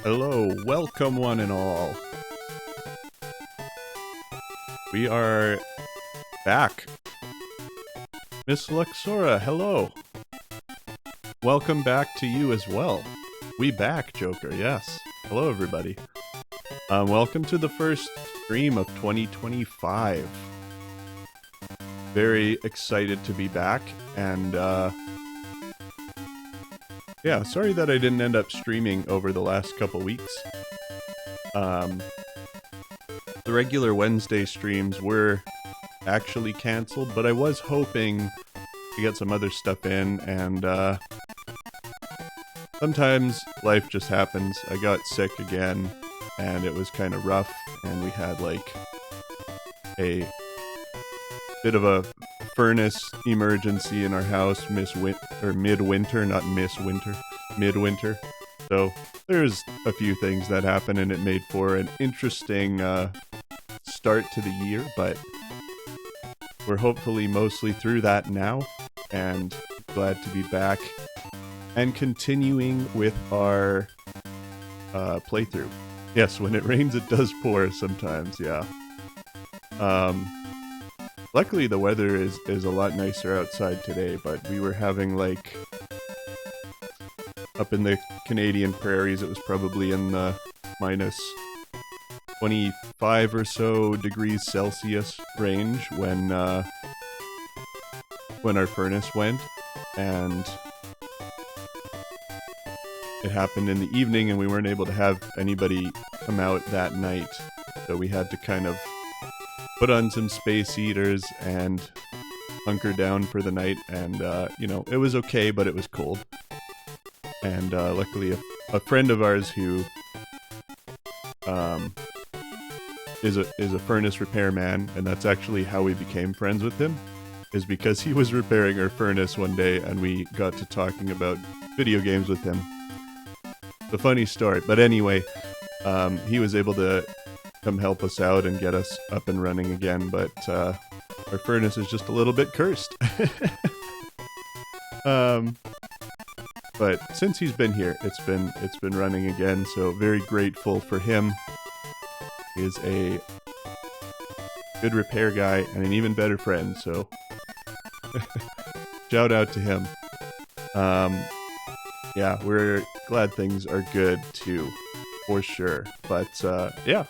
Hello, welcome one and all. We are back. Miss Luxora, hello. Welcome back to you as well. We back, Joker, yes. Hello, everybody. Welcome to the first stream of 2025. Very excited to be back, and yeah, sorry that I didn't end up streaming over the last couple weeks. The regular Wednesday streams were actually canceled, but I was hoping to get some other stuff in, and sometimes life just happens. I got sick again, and it was kind of rough, and we had like a bit of a furnace emergency in our house midwinter, not miss winter, midwinter. So there's a few things that happened, and it made for an interesting start to the year, but we're hopefully mostly through that now, and glad to be back and continuing with our playthrough. Yes, when it rains it does pour sometimes, yeah. Luckily the weather is a lot nicer outside today, but we were having like, up in the Canadian prairies, it was probably in the minus 25 or so degrees Celsius range when our furnace went, and it happened in the evening and we weren't able to have anybody come out that night, so we had to kind of put on some space heaters and hunker down for the night, and you know, it was okay, but it was cold. And luckily a friend of ours who is a furnace repairman, and that's actually how we became friends with him, is because he was repairing our furnace one day and we got to talking about video games with him. It's a funny story, but anyway, he was able to come help us out and get us up and running again, but our furnace is just a little bit cursed. But since he's been here, it's been running again, so very grateful for him. He is a good repair guy and an even better friend, so shout out to him. Yeah, we're glad things are good too, for sure. But yeah,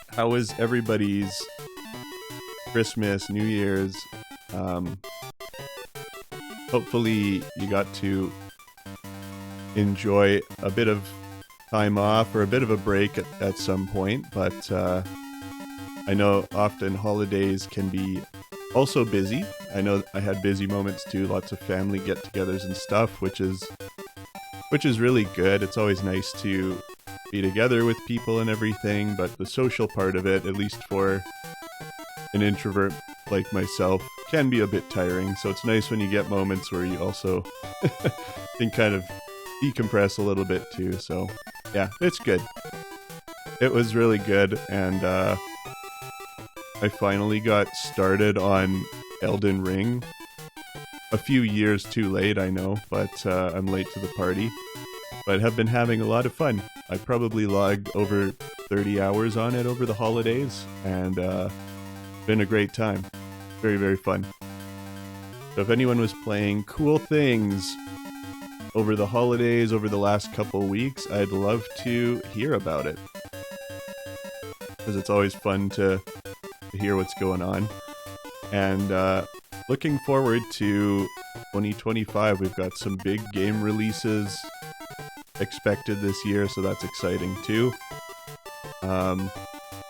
how was everybody's Christmas, New Year's? Hopefully you got to enjoy a bit of time off or a bit of a break at some point, but I know often holidays can be also busy. I know I had busy moments too, lots of family get-togethers and stuff, which is really good. It's always nice to be together with people and everything, but the social part of it, at least for an introvert like myself, can be a bit tiring. So it's nice when you get moments where you also can kind of decompress a little bit too. So yeah, it's good. It was really good, and I finally got started on Elden Ring. A few years too late, I know, but I'm late to the party. But have been having a lot of fun. I probably logged over 30 hours on it over the holidays, and been a great time. Very, very fun. So if anyone was playing cool things over the holidays, over the last couple weeks, I'd love to hear about it, because it's always fun to hear what's going on. And looking forward to 2025. We've got some big game releases expected this year, so that's exciting too.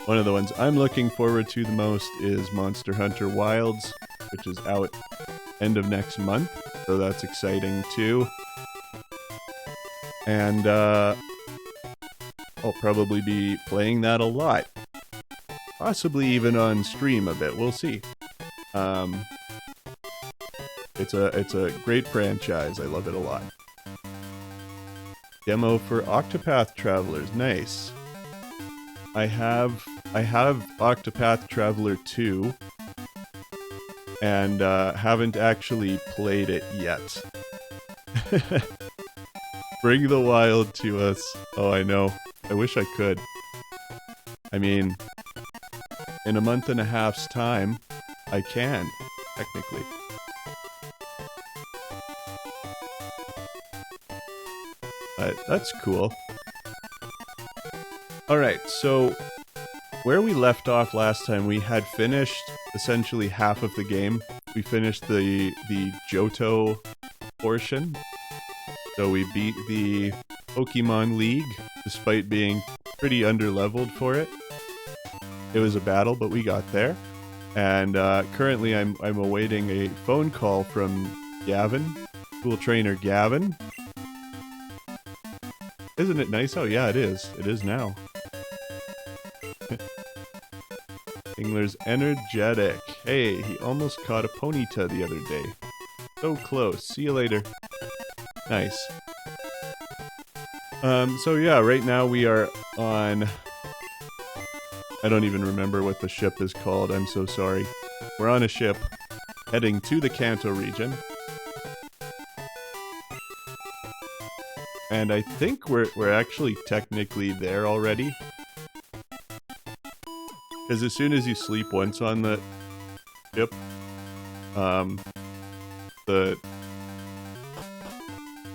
One of the ones I'm looking forward to the most is Monster Hunter Wilds, which is out end of next month, so that's exciting too. And I'll probably be playing that a lot, possibly even on stream a bit. We'll see. It's a great franchise. I love it a lot. Demo for Octopath Travelers, nice. I have Octopath Traveler 2, and haven't actually played it yet. Bring the wild to us. Oh, I know. I wish I could. I mean, in a month and a half's time, I can, technically. But that's cool. Alright, so where we left off last time, we had finished essentially half of the game. We finished the Johto portion. So we beat the Pokemon League, despite being pretty underleveled for it. It was a battle, but we got there. And currently I'm awaiting a phone call from Gavin, school trainer Gavin. Isn't it nice? Oh yeah, it is. It is now. Engler's energetic. Hey, he almost caught a Ponyta the other day. So close. See you later. Nice. So yeah, right now we are on... I don't even remember what the ship is called, I'm so sorry. We're on a ship, heading to the Kanto region. And I think we're actually technically there already. Because as soon as you sleep once on the ship,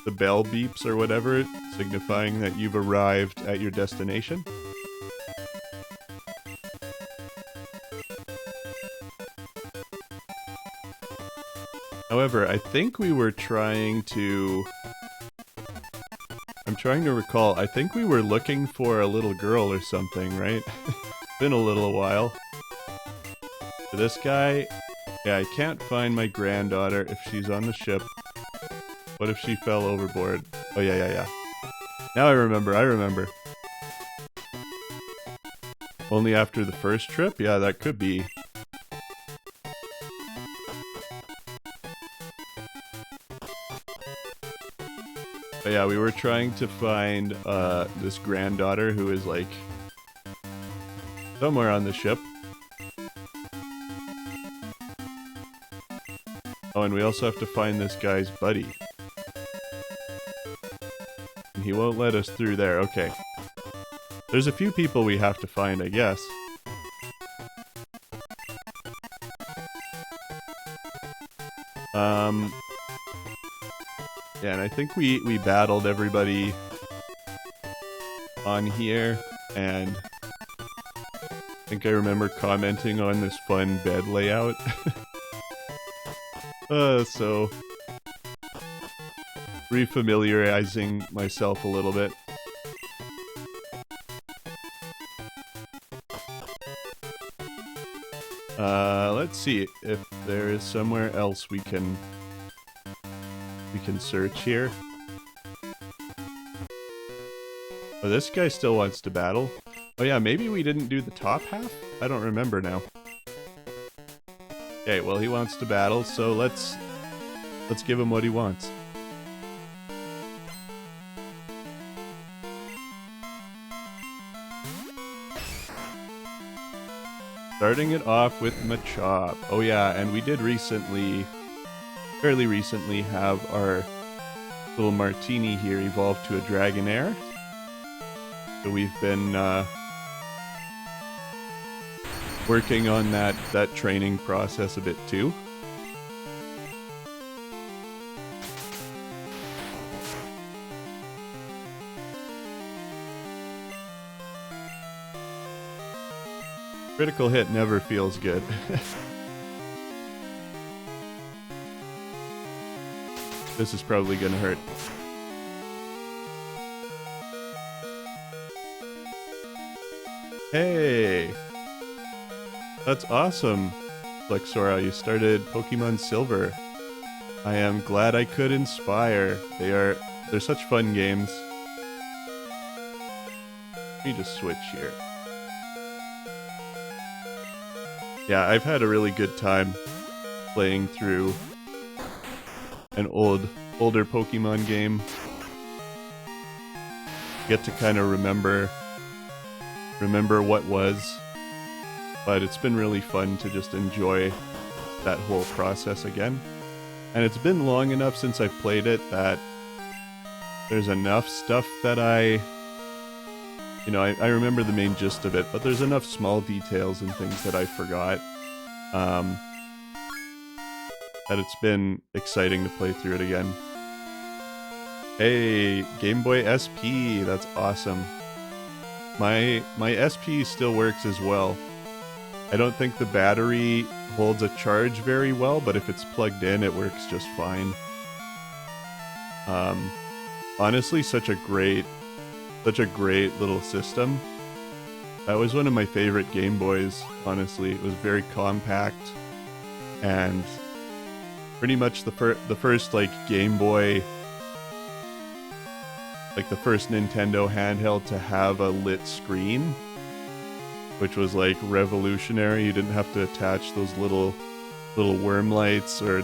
the bell beeps or whatever, signifying that you've arrived at your destination. However, I think we were trying to... I'm trying to recall, I think we were looking for a little girl or something, right? Been a little while. For this guy, yeah, I can't find my granddaughter if she's on the ship. What if she fell overboard? Oh yeah. Now I remember. Only after the first trip? Yeah, that could be. But yeah, we were trying to find this granddaughter who is like somewhere on the ship. Oh, and we also have to find this guy's buddy. And he won't let us through there. Okay. There's a few people we have to find, I guess. Yeah, and I think we battled everybody on here, and I think I remember commenting on this fun bed layout. So refamiliarizing myself a little bit. Let's see if there is somewhere else we can search here. Oh, this guy still wants to battle. Oh yeah, maybe we didn't do the top half? I don't remember now. Okay, well he wants to battle, so let's give him what he wants. Starting it off with Machop. Oh yeah, and we did fairly recently have our little Martini here evolve to a Dragonair. So we've been working on that training process a bit too. Critical hit never feels good. This is probably gonna hurt. Hey! That's awesome, Flexora. You started Pokemon Silver. I am glad I could inspire. They're such fun games. Let me just switch here. Yeah, I've had a really good time playing through an older Pokemon game. Get to kind of remember what was, but it's been really fun to just enjoy that whole process again. And it's been long enough since I've played it that there's enough stuff that I remember the main gist of it, but there's enough small details and things that I forgot. That it's been exciting to play through it again. Hey, Game Boy SP, that's awesome. My SP still works as well. I don't think the battery holds a charge very well, but if it's plugged in, it works just fine. Honestly, such a great little system. That was one of my favorite Game Boys, honestly. It was very compact, and pretty much the first like Game Boy, like the first Nintendo handheld to have a lit screen, which was like revolutionary. You didn't have to attach those little worm lights or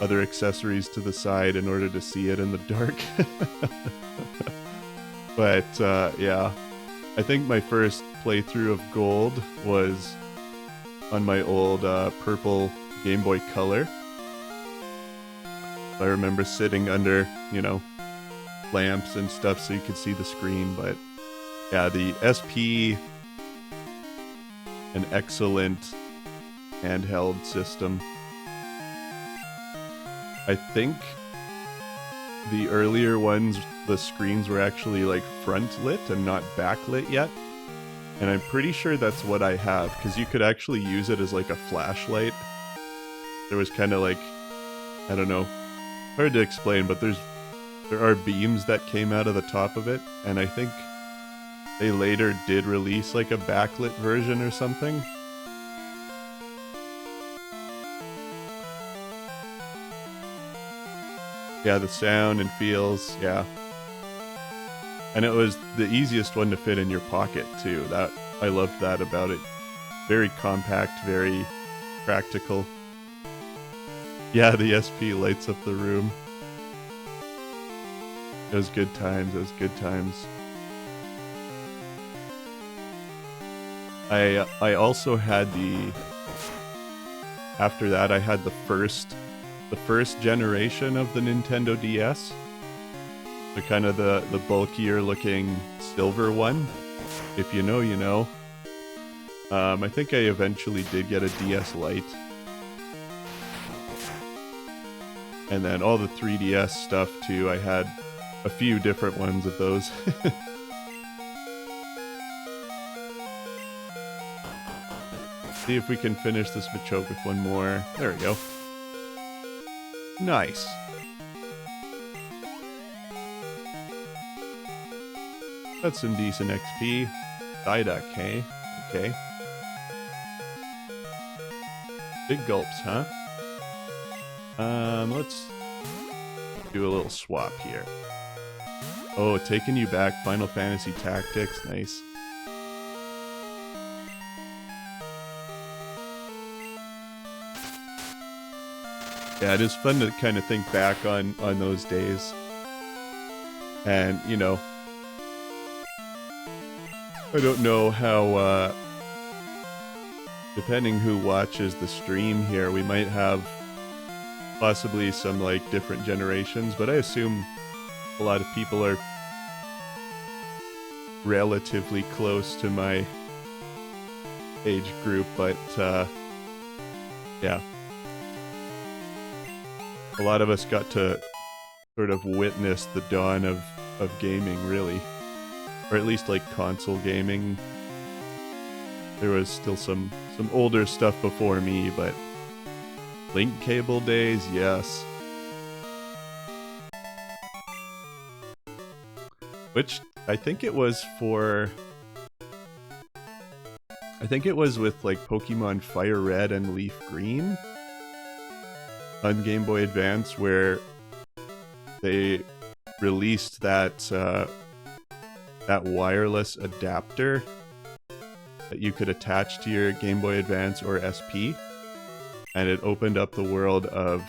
other accessories to the side in order to see it in the dark. But yeah, I think my first playthrough of Gold was on my old purple Game Boy Color. I remember sitting under, lamps and stuff so you could see the screen. But yeah, the SP, an excellent handheld system. I think the earlier ones, the screens were actually like front lit and not backlit yet. And I'm pretty sure that's what I have, because you could actually use it as like a flashlight. There was kind of like, I don't know, hard to explain, but there are beams that came out of the top of it, and I think they later did release like a backlit version or something. Yeah, the sound and feels, yeah. And it was the easiest one to fit in your pocket too. I loved that about it. Very compact, very practical. Yeah, the SP lights up the room. It was good times, it was good times. I also had after that I had the first generation of the Nintendo DS. The kind of the bulkier looking silver one. If you know, you know. I think I eventually did get a DS Lite. And then all the 3DS stuff too. I had a few different ones of those. See if we can finish this Machoke with one more. There we go. Nice. That's some decent XP. Psyduck, hey? Okay. Big gulps, huh? Let's do a little swap here. Oh, taking you back, Final Fantasy Tactics, nice. Yeah, it is fun to kind of think back on those days. And, you know, I don't know how, depending who watches the stream here, we might have possibly some, like, different generations, but I assume a lot of people are relatively close to my age group, but, yeah. A lot of us got to sort of witness the dawn of gaming, really. Or at least, like, console gaming. There was still some older stuff before me, but link cable days, yes. Which, I think it was for... I think it was with, like, Pokemon Fire Red and Leaf Green on Game Boy Advance, where they released that that wireless adapter that you could attach to your Game Boy Advance or SP, and it opened up the world of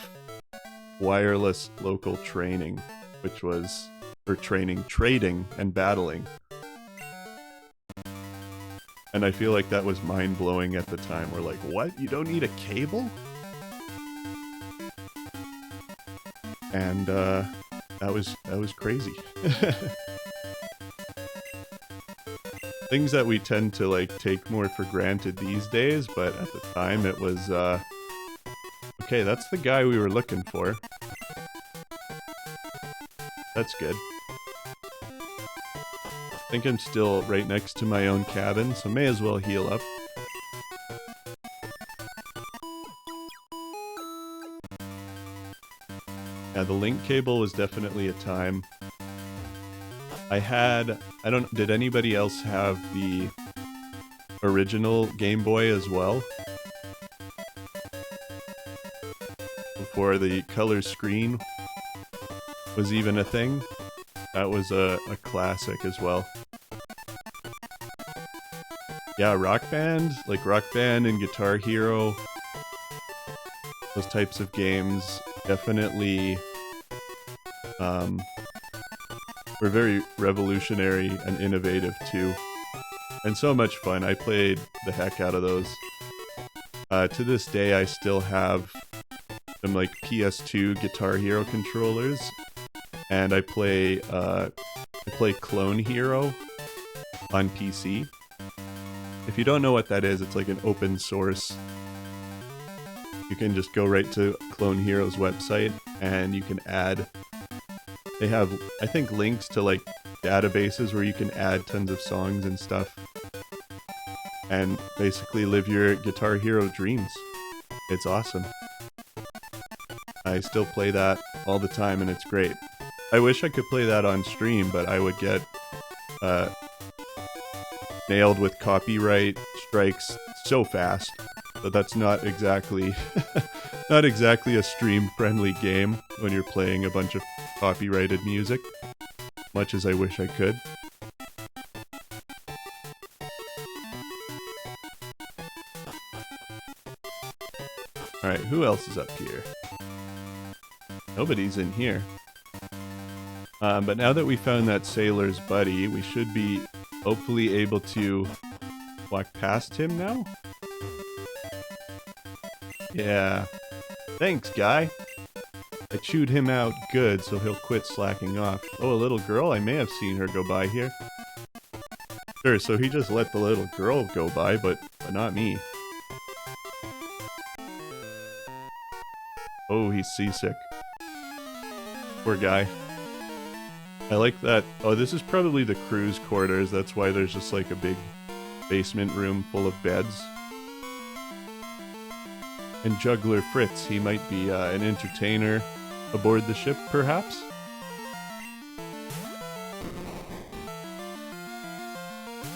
wireless local training, which was for trading and battling. And I feel like that was mind-blowing at the time. We're like, what? You don't need a cable? And that That was crazy. Things that we tend to like take more for granted these days, but at the time it was, okay, that's the guy we were looking for. That's good. I think I'm still right next to my own cabin, so may as well heal up. Yeah, the link cable was definitely a time. Did anybody else have the original Game Boy as well? Before the color screen was even a thing? That was a classic as well. Yeah, Rock Band, like Rock Band and Guitar Hero, those types of games definitely were very revolutionary and innovative too. And so much fun. I played the heck out of those. To this day, I still have some like PS2 Guitar Hero controllers, and I play Clone Hero on PC. If you don't know what that is, it's like an open source. You can just go right to Clone Hero's website and you can add. They have, I think, links to like databases where you can add tons of songs and stuff. And basically live your Guitar Hero dreams. It's awesome. I still play that all the time and it's great. I wish I could play that on stream, but I would get nailed with copyright strikes so fast. But that's not exactly not exactly a stream-friendly game when you're playing a bunch of copyrighted music, much as I wish I could. Alright, who else is up here? Nobody's in here. But now that we found that sailor's buddy, we should be hopefully able to walk past him now? Yeah. Thanks, guy. I chewed him out good, so he'll quit slacking off. Oh, a little girl? I may have seen her go by here. Sure, so he just let the little girl go by, but not me. Oh, he's seasick. Poor guy. I like that. Oh, this is probably the crew's quarters. That's why there's just like a big basement room full of beds. And Juggler Fritz, he might be an entertainer aboard the ship, perhaps?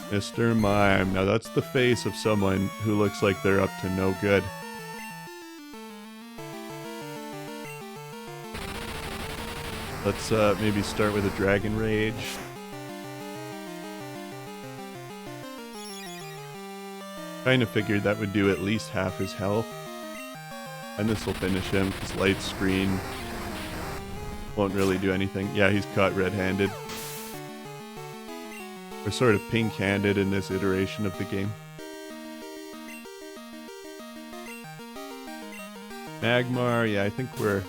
Mr. Mime. Now that's the face of someone who looks like they're up to no good. Let's maybe start with a Dragon Rage. Kinda figured that would do at least half his health. And this will finish him, because Light Screen won't really do anything. Yeah, he's caught red-handed. We're sort of pink-handed in this iteration of the game. Magmar, yeah, I think we're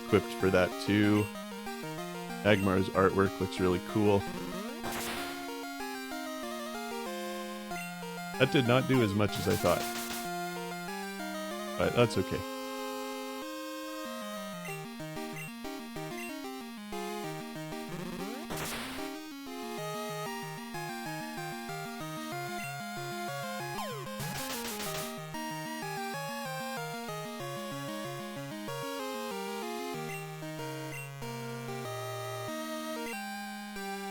equipped for that too. Magmar's artwork looks really cool. That did not do as much as I thought. But that's okay.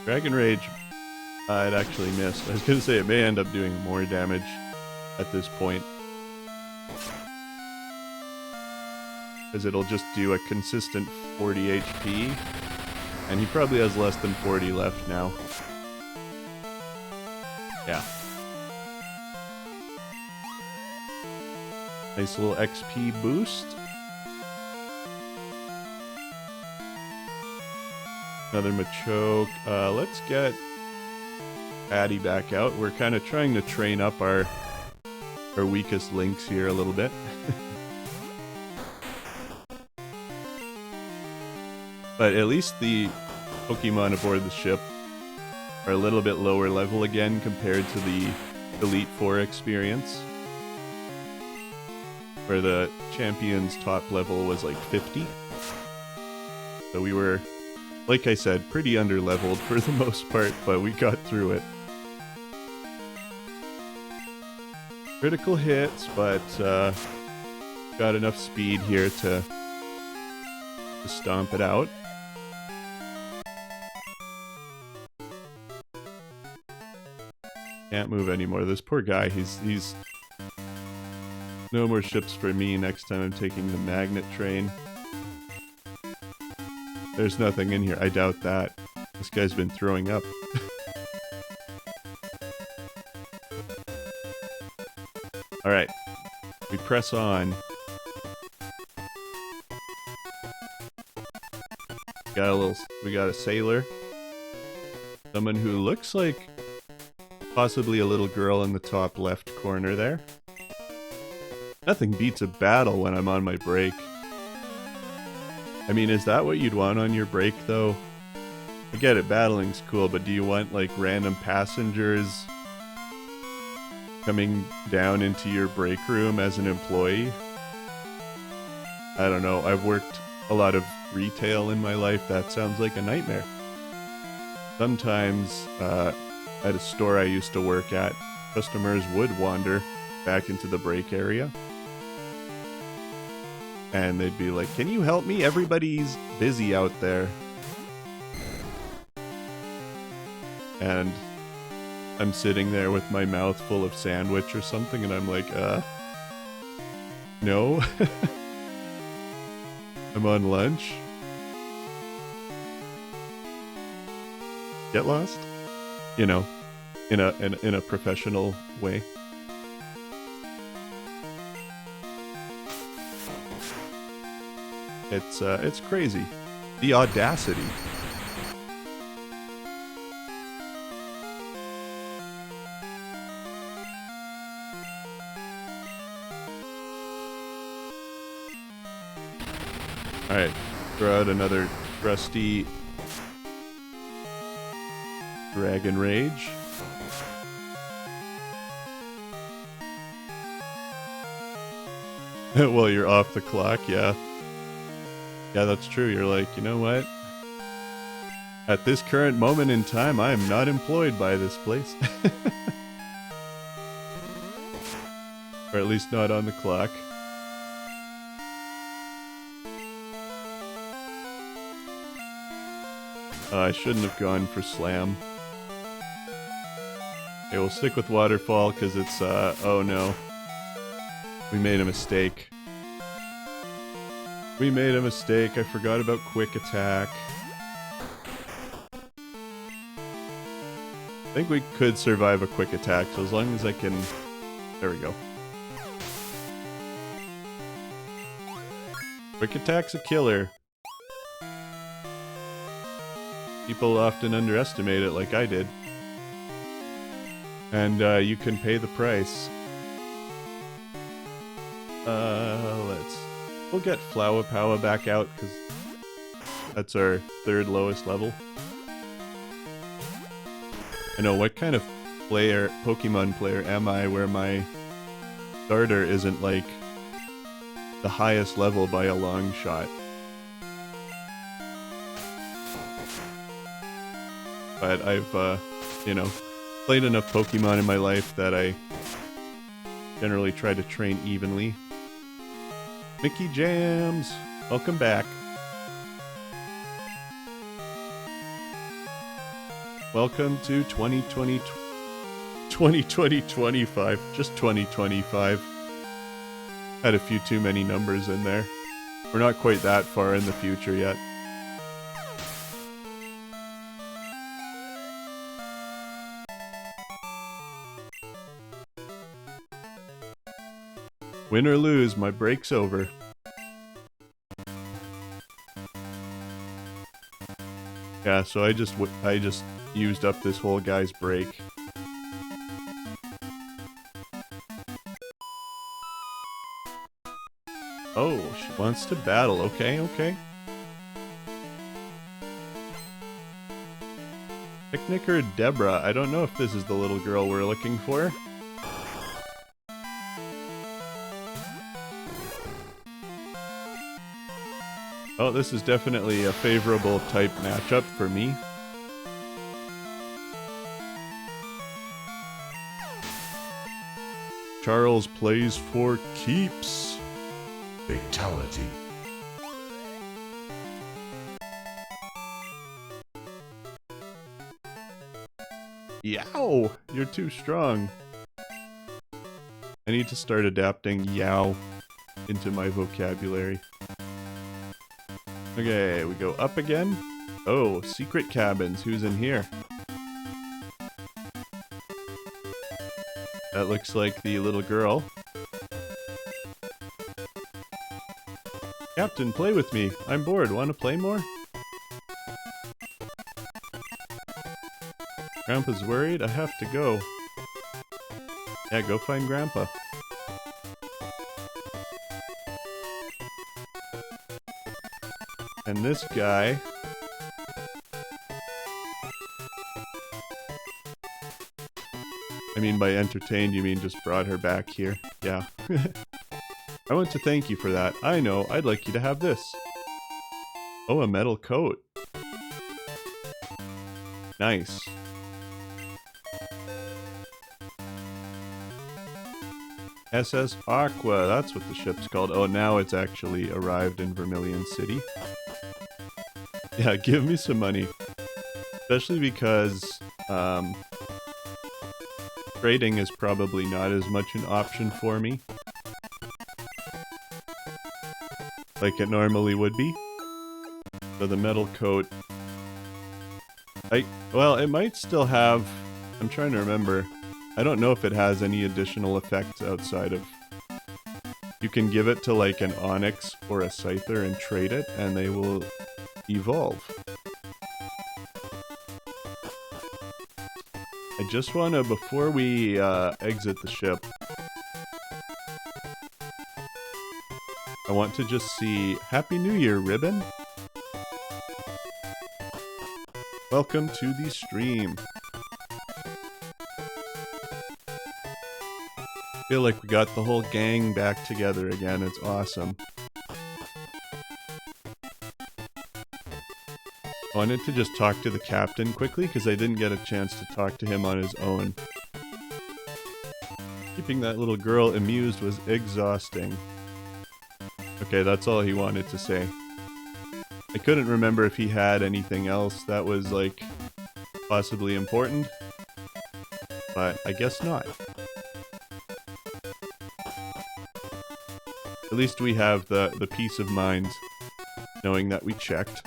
Dragon Rage, it actually missed. I was going to say it may end up doing more damage at this point. Because it'll just do a consistent 40 HP. And he probably has less than 40 left now. Yeah. Nice little XP boost. Another Machoke. Let's get Patty back out. We're kind of trying to train up our weakest links here a little bit. But at least the Pokemon aboard the ship are a little bit lower level again compared to the Elite Four experience, where the champion's top level was like 50. So we were, like I said, pretty under-leveled for the most part, but we got through it. Critical hits, but got enough speed here to stomp it out. Can't move anymore. This poor guy, he's no more ships for me next time I'm taking the magnet train. There's nothing in here. I doubt that. This guy's been throwing up. Alright. We press on. We got a sailor. Someone who looks like possibly a little girl in the top left corner there. Nothing beats a battle when I'm on my break. I mean, is that what you'd want on your break, though? I get it, battling's cool, but do you want, like, random passengers coming down into your break room as an employee? I don't know. I've worked a lot of retail in my life. That sounds like a nightmare. Sometimes, at a store I used to work at, customers would wander back into the break area. And they'd be like, "Can you help me? Everybody's busy out there." And I'm sitting there with my mouth full of sandwich or something, and I'm like, no. I'm on lunch. Get lost? You know, in a professional way. It's crazy. The audacity. Alright, throw out another trusty Dragon Rage. Well, you're off the clock, yeah. Yeah, that's true. You're like, you know what? At this current moment in time, I am not employed by this place. Or at least not on the clock. I shouldn't have gone for Slam. Okay, we'll stick with Waterfall because it's, oh no. We made a mistake. We made a mistake. I forgot about Quick Attack. I think we could survive a Quick Attack, so as long as I can... There we go. Quick Attack's a killer. People often underestimate it like I did. And you can pay the price. We'll get Flower Power back out, because that's our third lowest level. I know, what kind of Pokemon player am I where my starter isn't like the highest level by a long shot? But I've, you know, played enough Pokemon in my life that I generally try to train evenly. Mickey Jams! Welcome back. Welcome to 2025. Just 2025. Had a few too many numbers in there. We're not quite that far in the future yet. Win or lose, my break's over. Yeah, so I just used up this whole guy's break. Oh, she wants to battle. Okay, okay. Picnicker Deborah. I don't know if this is the little girl we're looking for. Oh, this is definitely a favorable type matchup for me. Charles plays for keeps. Fatality. Yow! You're too strong. I need to start adapting yow into my vocabulary. Okay, we go up again. Oh, secret cabins. Who's in here? That looks like the little girl. Captain, play with me. I'm bored. Want to play more? Grandpa's worried. I have to go. Yeah, go find Grandpa. And this guy... I mean, by entertained, you mean just brought her back here. Yeah. I want to thank you for that. I know, I'd like you to have this. Oh, a metal coat. Nice. SS Aqua, that's what the ship's called. Oh, now it's actually arrived in Vermilion City. Yeah, give me some money. Especially because, trading is probably not as much an option for me. Like it normally would be. So the metal coat... well, it might still have... I'm trying to remember. I don't know if it has any additional effects outside of... You can give it to like an Onyx or a Scyther and trade it, and they will evolve. I just want to, before we exit the ship, I want to just see... Happy New Year, Ribbon! Welcome to the stream. Feel like we got the whole gang back together again. It's awesome. I wanted to just talk to the captain quickly because I didn't get a chance to talk to him on his own. Keeping that little girl amused was exhausting. Okay, that's all he wanted to say. I couldn't remember if he had anything else that was, like, possibly important. But I guess not. At least we have the peace of mind knowing that we checked.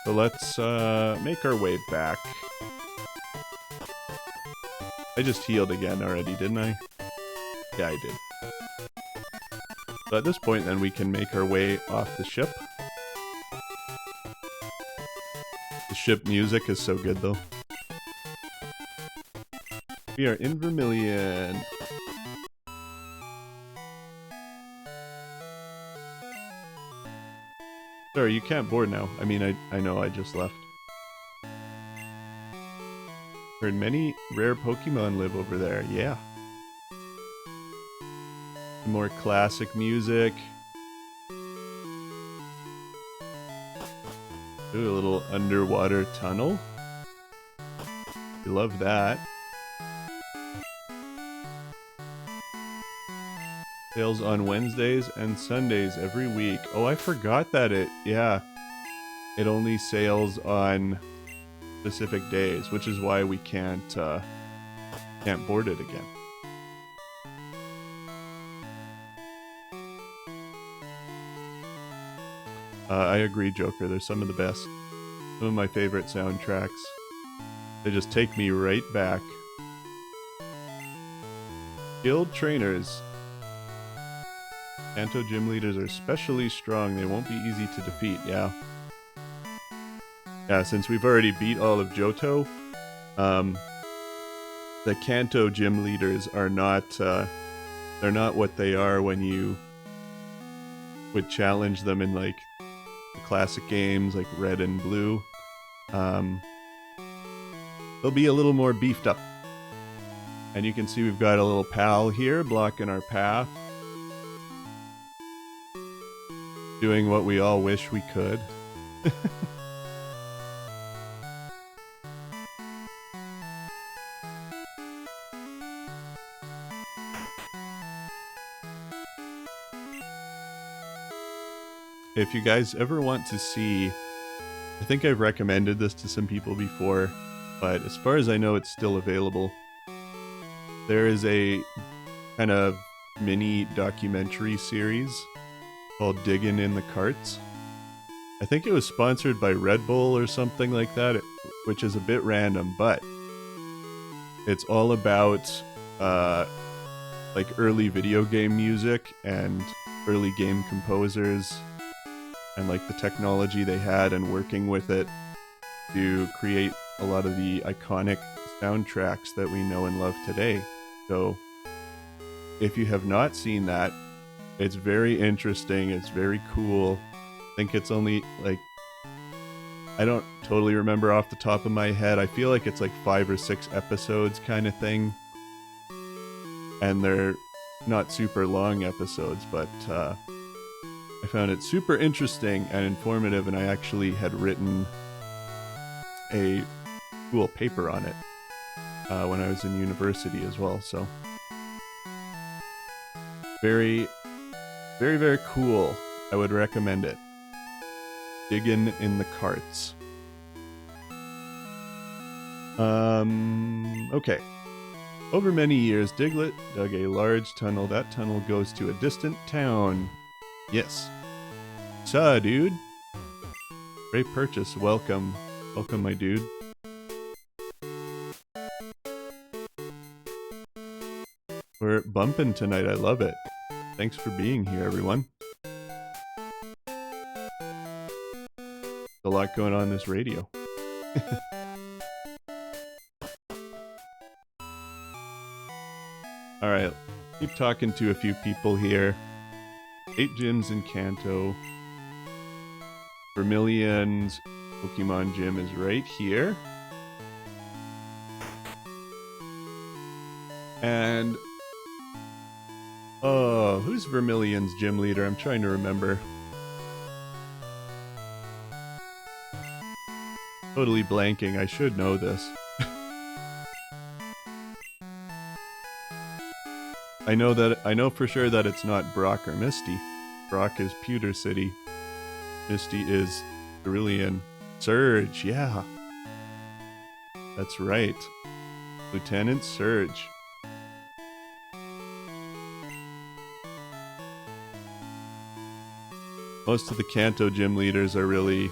So let's make our way back. I just healed again already, didn't I? Yeah, I did. So at this point then we can make our way off the ship. The ship music is so good though. We are in Vermilion. Sorry, you can't board now. I mean, I know, I just left. Heard many rare Pokemon live over there, yeah. More classic music. Ooh, a little underwater tunnel. We love that. Sales on Wednesdays and Sundays every week. Oh, I forgot that it only sales on specific days, which is why we can't board it again. I agree, Joker. They're some of the best. Some of my favorite soundtracks. They just take me right back. Guild trainers. Kanto gym leaders are especially strong. They won't be easy to defeat, yeah. Yeah, since we've already beat all of Johto, the Kanto gym leaders are not, they're not what they are when you would challenge them in, like, the classic games, like Red and Blue. they'll be a little more beefed up. And you can see we've got a little pal here blocking our path. Doing what we all wish we could. If you guys ever want to see, I think I've recommended this to some people before, but as far as I know, it's still available. There is a kind of mini documentary series called Diggin' in the Carts. I think it was sponsored by Red Bull or something like that, which is a bit random, but it's all about like early video game music and early game composers and like the technology they had and working with it to create a lot of the iconic soundtracks that we know and love today. So if you have not seen that, it's very interesting, it's very cool. I think it's only like, I don't totally remember off the top of my head. I feel like it's like 5 or 6 episodes kind of thing. And they're not super long episodes, but I found it super interesting and informative, and I actually had written a cool paper on it when I was in university as well. So very, very, very cool. I would recommend it. Diggin' in the Carts. Okay. Over many years, Diglett dug a large tunnel. That tunnel goes to a distant town. Yes. Suh, dude. Great purchase. Welcome. Welcome, my dude. We're bumping tonight. I love it. Thanks for being here, everyone. A lot going on in this radio. Alright, keep talking to a few people here. 8 gyms in Kanto. Vermilion's Pokemon gym is right here. And oh, who's Vermilion's gym leader? I'm trying to remember. Totally blanking. I should know this. I know for sure that it's not Brock or Misty. Brock is Pewter City. Misty is Cerulean. Surge, yeah. That's right. Lieutenant Surge. Most of the Kanto gym leaders are really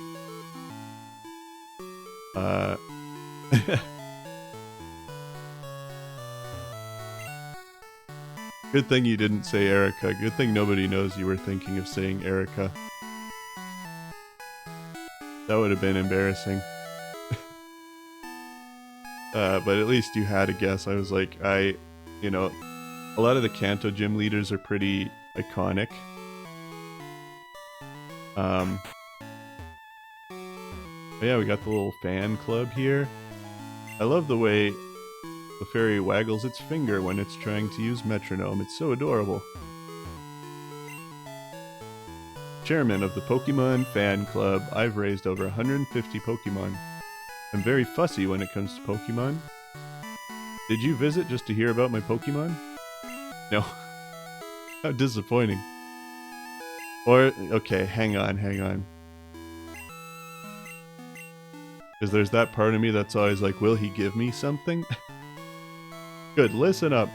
Good thing you didn't say Erica. Good thing nobody knows you were thinking of saying Erica. That would have been embarrassing. But at least you had a guess. I was like, you know, a lot of the Kanto gym leaders are pretty iconic. But yeah, we got the little fan club here. I love the way the fairy waggles its finger when it's trying to use metronome. It's so adorable. Chairman of the Pokemon Fan Club. I've raised over 150 Pokemon. I'm very fussy when it comes to Pokemon. Did you visit just to hear about my Pokemon? No. How disappointing. Or, okay, hang on. Because there's that part of me that's always like, will he give me something? Good, listen up.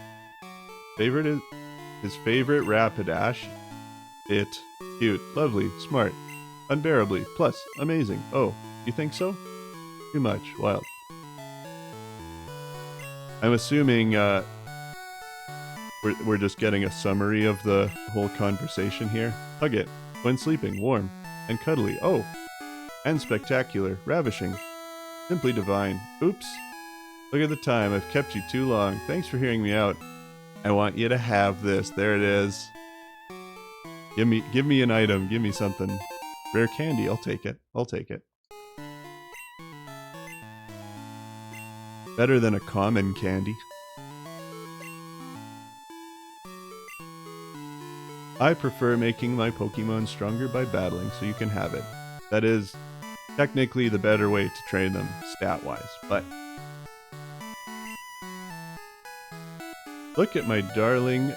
Favorite is his favorite Rapidash. It. Cute, lovely, smart, unbearably, plus amazing. Oh, you think so? Too much, wild. I'm assuming we're just getting a summary of the whole conversation here. Hug it. When sleeping, warm and cuddly. Oh, and spectacular, ravishing, simply divine. Oops. Look at the time. I've kept you too long. Thanks for hearing me out. I want you to have this. There it is. Give me an item. Give me something. Rare candy. I'll take it. Better than a common candy. I prefer making my Pokemon stronger by battling, so you can have it. That is technically the better way to train them stat-wise, but look at my darling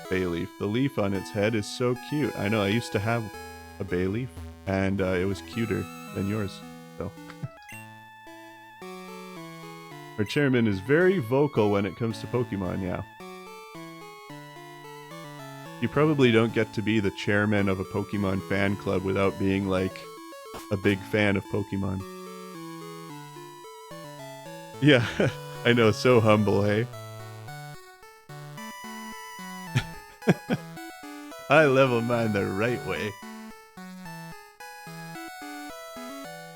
Bayleaf. The leaf on its head is so cute. I know, I used to have a Bayleaf, and it was cuter than yours, so. Our chairman is very vocal when it comes to Pokemon, yeah. You probably don't get to be the chairman of a Pokemon fan club without being, like, a big fan of Pokemon. Yeah, I know, so humble, hey? I level mine the right way.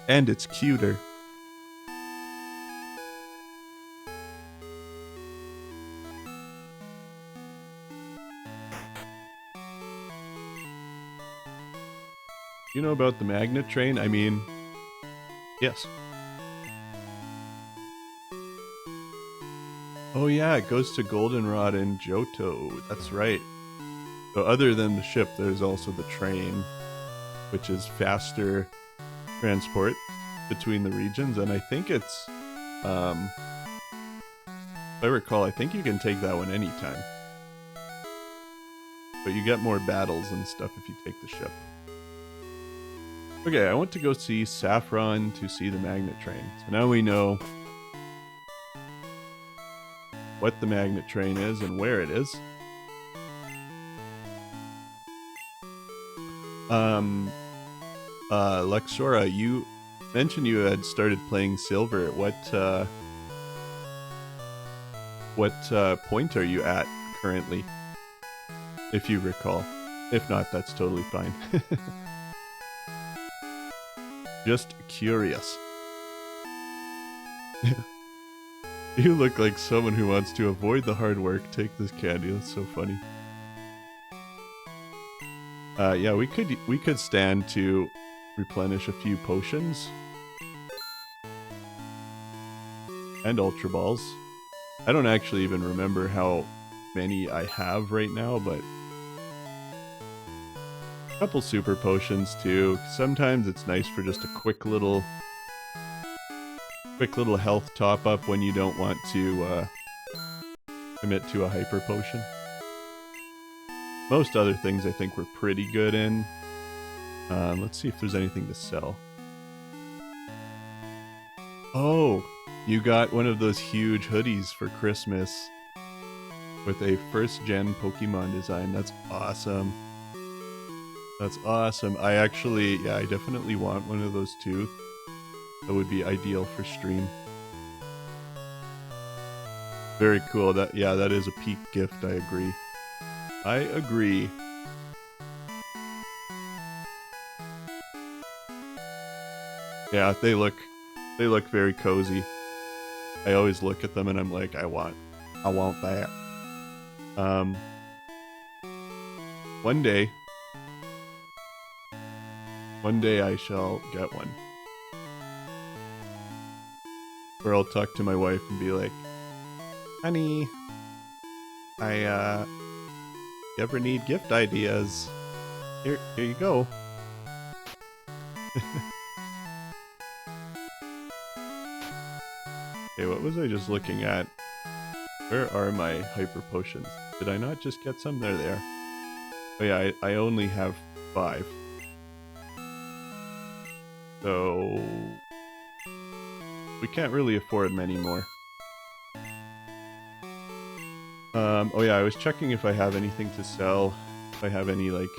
And it's cuter. You know about the magnet train? I mean, yes. Oh yeah, it goes to Goldenrod and Johto. That's right. So other than the ship, there's also the train, which is faster transport between the regions. And I think it's, if I recall, I think you can take that one anytime. But you get more battles and stuff if you take the ship. Okay, I want to go see Saffron to see the magnet train. So now we know what the magnet train is and where it is. Luxora, you mentioned you had started playing Silver. What point are you at currently? If you recall. If not, that's totally fine. Just curious. You look like someone who wants to avoid the hard work. Take this candy. That's so funny. Yeah, we could stand to replenish a few potions and Ultra Balls. I don't actually even remember how many I have right now, but a couple super potions too. Sometimes it's nice for just a quick little health top up when you don't want to commit to a hyper potion. Most other things I think we're pretty good in. Let's see if there's anything to sell. Oh, you got one of those huge hoodies for Christmas with a first gen Pokemon design. That's awesome. That's awesome. I definitely want one of those too. That would be ideal for stream. Very cool. That is a peak gift. I agree. I agree. Yeah, they look very cozy. I always look at them and I'm like, I want that. One day I shall get one. Or I'll talk to my wife and be like, honey, you ever need gift ideas? Here you go. Okay, what was I just looking at? Where are my hyper potions? Did I not just get some? There they are. Oh yeah, I only have 5. So we can't really afford many more. Oh yeah, I was checking if I have anything to sell. If I have any, like...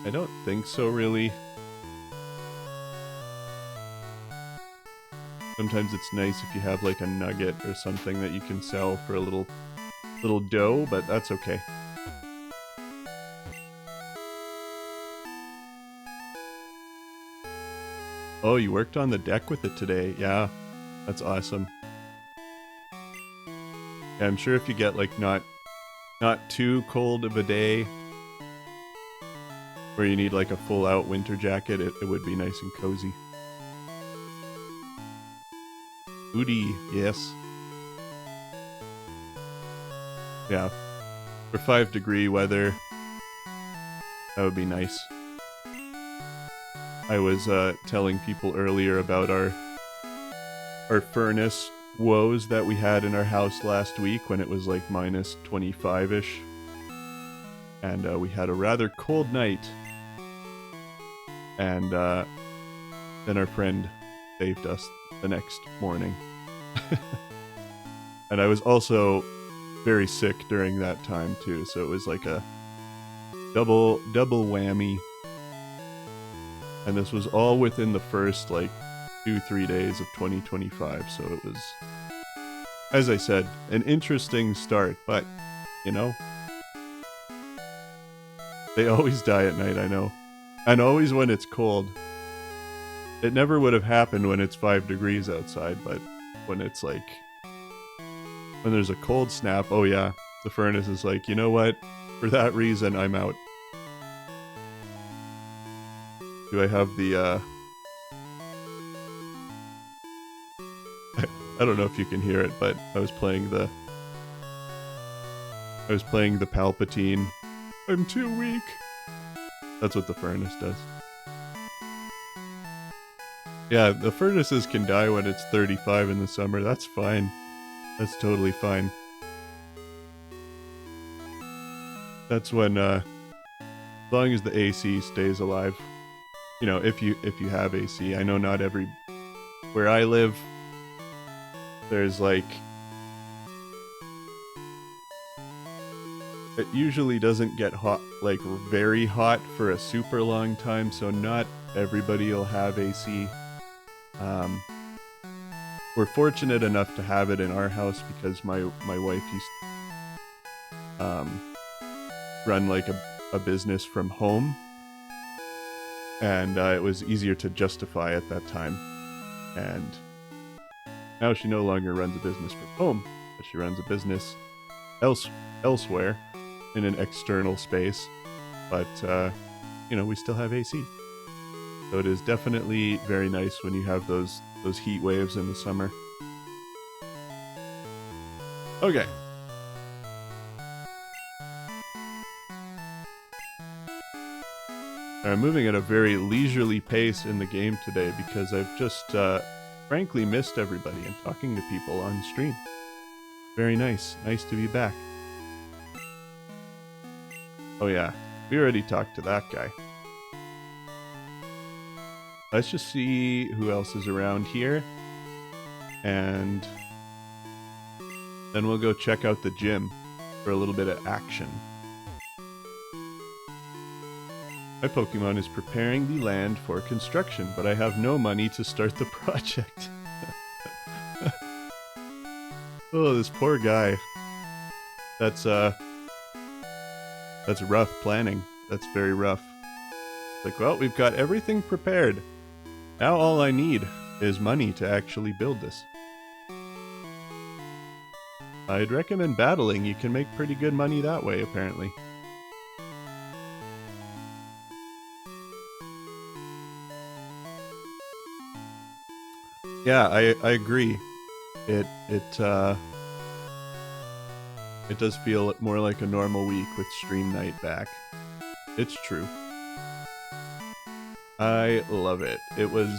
I don't think so, really. Sometimes it's nice if you have, like, a nugget or something that you can sell for a little dough, but that's okay. Oh, you worked on the deck with it today. Yeah, that's awesome. Yeah, I'm sure if you get, like, not too cold of a day, where you need, like, a full-out winter jacket, it would be nice and cozy. Foodie, yes. Yeah. For 5-degree weather, that would be nice. I was telling people earlier about our furnace woes that we had in our house last week when it was like minus 25-ish. And we had a rather cold night. And then our friend saved us the next morning. And I was also very sick during that time too, so it was like a double whammy. And this was all within the first like 2-3 days of 2025, so it was, as I said, an interesting start, but you know, they always die at night, I know. And always when it's cold. It never would have happened when it's 5 degrees outside, but when it's like, when there's a cold snap, oh yeah, the furnace is like, you know what, for that reason, I'm out. Do I have the, I don't know if you can hear it, but I was playing the Palpatine. I'm too weak. That's what the furnace does. Yeah, the furnaces can die when it's 35 in the summer. That's fine. That's totally fine. That's when, as long as the AC stays alive. You know, if you have AC. I know not every... Where I live, there's like... It usually doesn't get hot, like very hot for a super long time, so not everybody will have AC. We're fortunate enough to have it in our house because my wife used to run like a business from home, and it was easier to justify at that time. And now she no longer runs a business from home, but she runs a business elsewhere in an external space. But you know, we still have AC. So it is definitely very nice when you have those heat waves in the summer. Okay. I'm moving at a very leisurely pace in the game today because I've just frankly missed everybody and talking to people on stream. Very nice. Nice to be back. Oh yeah, we already talked to that guy. Let's just see who else is around here. And then we'll go check out the gym for a little bit of action. My Pokemon is preparing the land for construction, but I have no money to start the project. Oh, this poor guy. That's rough planning. That's very rough. Like, well, we've got everything prepared. Now all I need is money to actually build this. I'd recommend battling. You can make pretty good money that way, apparently. Yeah, I agree. It does feel more like a normal week with stream night back. It's true. I love it. It was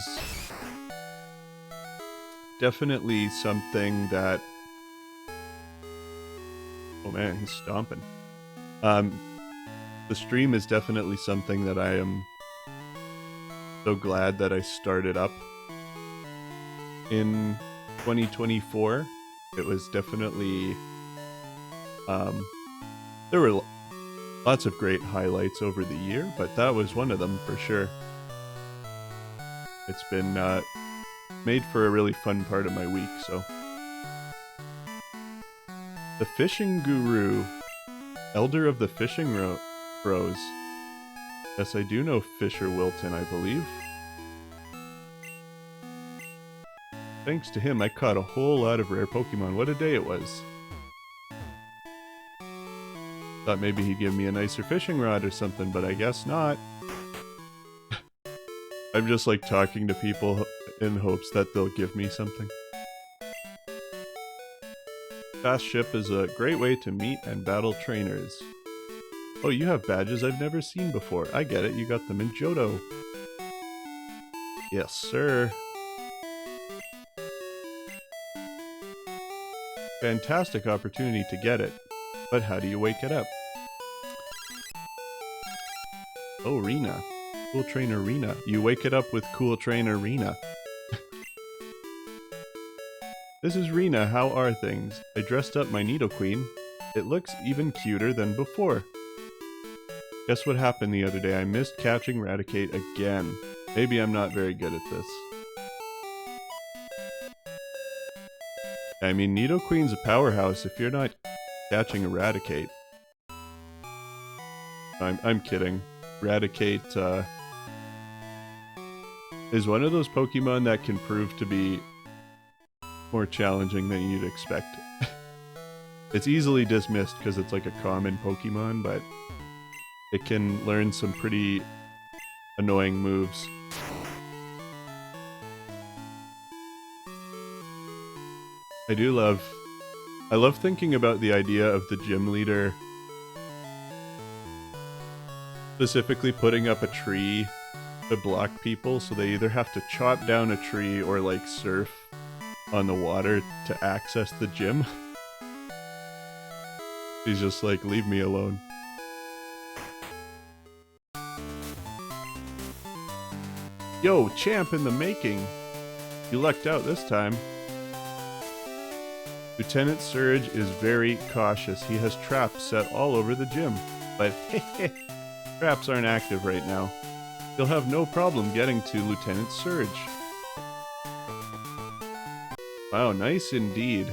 definitely something that... Oh man, he's stomping. The stream is definitely something that I am so glad that I started up in 2024. It was definitely... there were lots of great highlights over the year, but that was one of them for sure. It's been made for a really fun part of my week, so. The Fishing Guru, Elder of the Fishing Bros. Yes, I do know Fisher Wilton, I believe. Thanks to him, I caught a whole lot of rare Pokemon. What a day it was. Thought maybe he'd give me a nicer fishing rod or something, but I guess not. I'm just like talking to people in hopes that they'll give me something. Fast ship is a great way to meet and battle trainers. Oh, you have badges I've never seen before. I get it, you got them in Johto. Yes, sir. Fantastic opportunity to get it. But how do you wake it up? Oh, Rena. Cool Trainer Rena. You wake it up with Cool Trainer Rena. This is Rena, how are things? I dressed up my Nidoqueen. It looks even cuter than before. Guess what happened the other day? I missed catching Raticate again. Maybe I'm not very good at this. I mean, Nidoqueen's a powerhouse if you're not catching Eradicate. I'm kidding. Raticate is one of those Pokemon that can prove to be more challenging than you'd expect. It's easily dismissed because it's like a common Pokemon, but it can learn some pretty annoying moves. I love thinking about the idea of the gym leader specifically putting up a tree to block people, so they either have to chop down a tree or like surf on the water to access the gym. He's just like, leave me alone. Yo, champ in the making! You lucked out this time. Lieutenant Surge is very cautious. He has traps set all over the gym. But traps aren't active right now. You'll have no problem getting to Lieutenant Surge. Wow, nice indeed.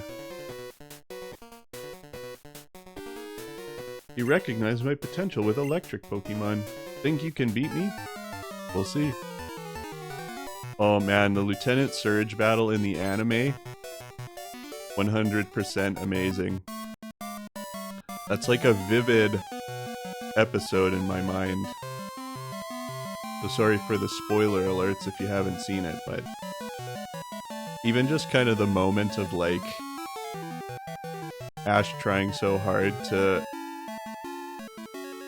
You recognize my potential with electric Pokemon. Think you can beat me? We'll see. Oh man, the Lieutenant Surge battle in the anime, 100% amazing. That's like a vivid episode in my mind. So sorry for the spoiler alerts if you haven't seen it, but even just kind of the moment of like Ash trying so hard to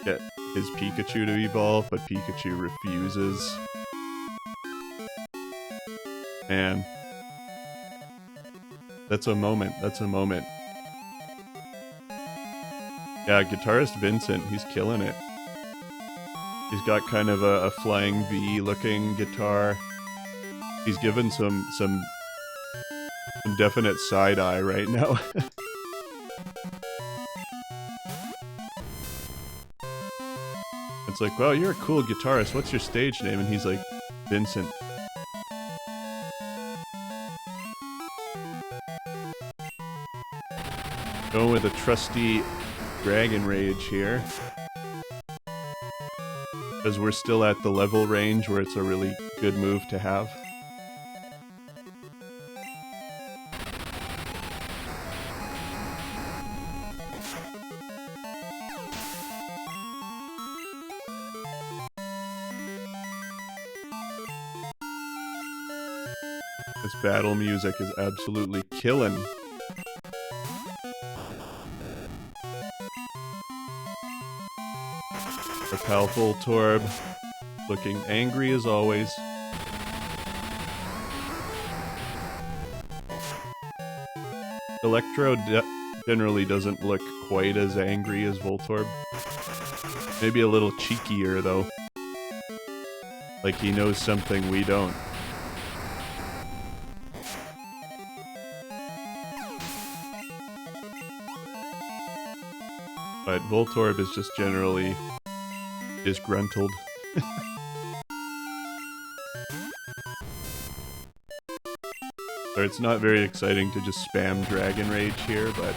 get his Pikachu to evolve, but Pikachu refuses. Man. That's a moment. That's a moment. Yeah, guitarist Vincent, he's killing it. He's got kind of a flying V looking guitar. He's given some definite side eye right now. It's like, wow, you're a cool guitarist. What's your stage name? And he's like, Vincent. Going with a trusty Dragon Rage here. Because we're still at the level range where it's a really good move to have. This battle music is absolutely killing. Repel Voltorb, looking angry as always. Electro generally doesn't look quite as angry as Voltorb. Maybe a little cheekier though. Like he knows something we don't. But Voltorb is just generally disgruntled. So it's not very exciting to just spam Dragon Rage here, but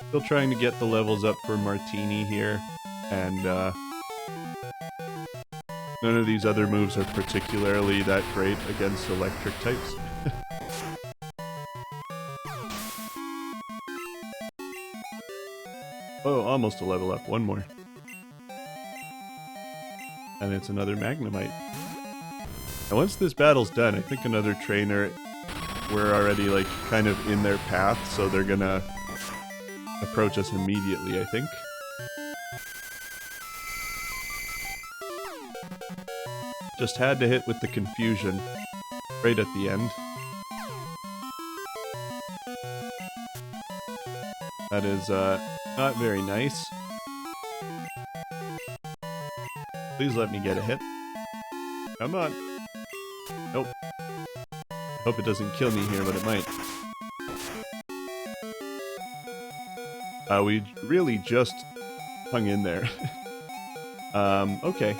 still trying to get the levels up for Martini here, and none of these other moves are particularly that great against electric types. Oh, almost a level up. One more. And it's another Magnemite. And once this battle's done, I think another trainer we're already like kind of in their path, so they're gonna approach us immediately, I think. Just had to hit with the confusion right at the end. That is not very nice. Please let me get a hit. Come on. Nope. I hope it doesn't kill me here, but it might. We really just hung in there. Okay.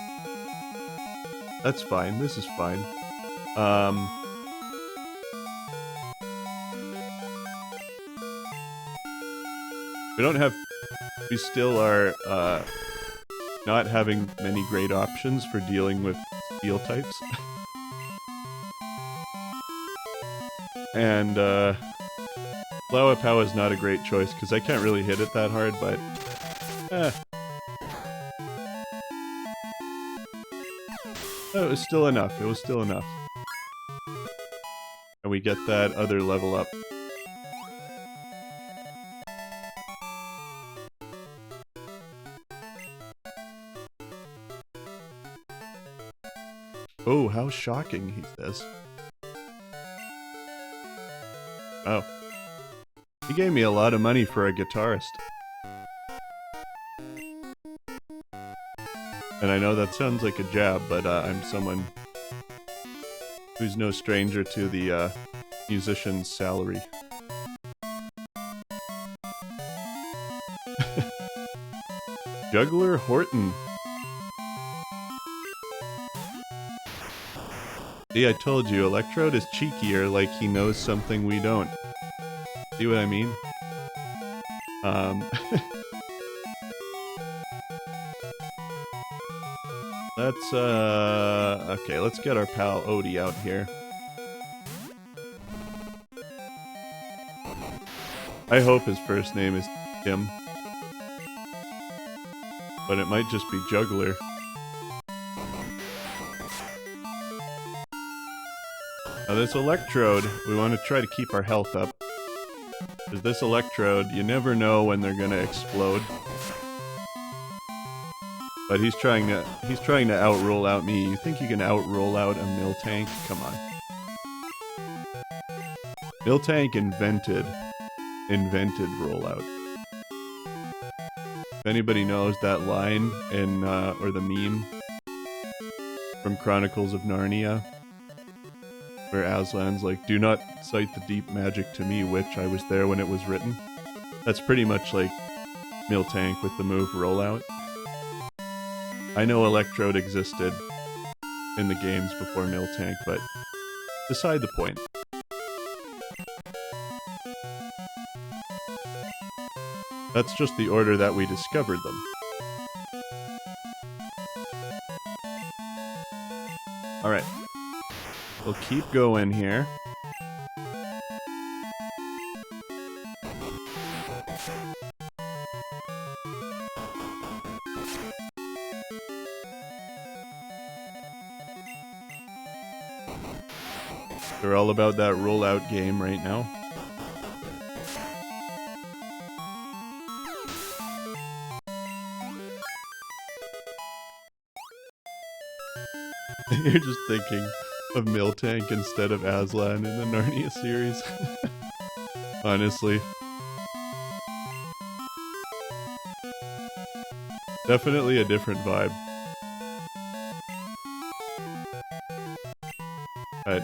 That's fine. This is fine. We still are, not having many great options for dealing with steel types. And, Flower Pow is not a great choice, because I can't really hit it that hard, but... Oh, it was still enough. It was still enough. And we get that other level up. Oh, how shocking, he says. Oh. He gave me a lot of money for a guitarist. And I know that sounds like a jab, but I'm someone who's no stranger to the musician's salary. Juggler Horton. See, I told you, Electrode is cheekier, like he knows something we don't. See what I mean? Let's, okay, let's get our pal Odie out here. I hope his first name is Tim. But it might just be Juggler. Now this Electrode, we want to try to keep our health up. Because this Electrode, you never know when they're gonna explode. But he's trying to out-roll out me. You think you can out-roll out a Miltank? Come on. Miltank invented rollout. If anybody knows that line in, or the meme from Chronicles of Narnia, where Aslan's like, "Do not cite the deep magic to me, witch, I was there when it was written." That's pretty much like Miltank with the move rollout. I know Electrode existed in the games before Miltank, but beside the point. That's just the order that we discovered them. Alright. We'll keep going here. They're all about that rollout game right now. You're just thinking of Miltank instead of Aslan in the Narnia series. Honestly. Definitely a different vibe.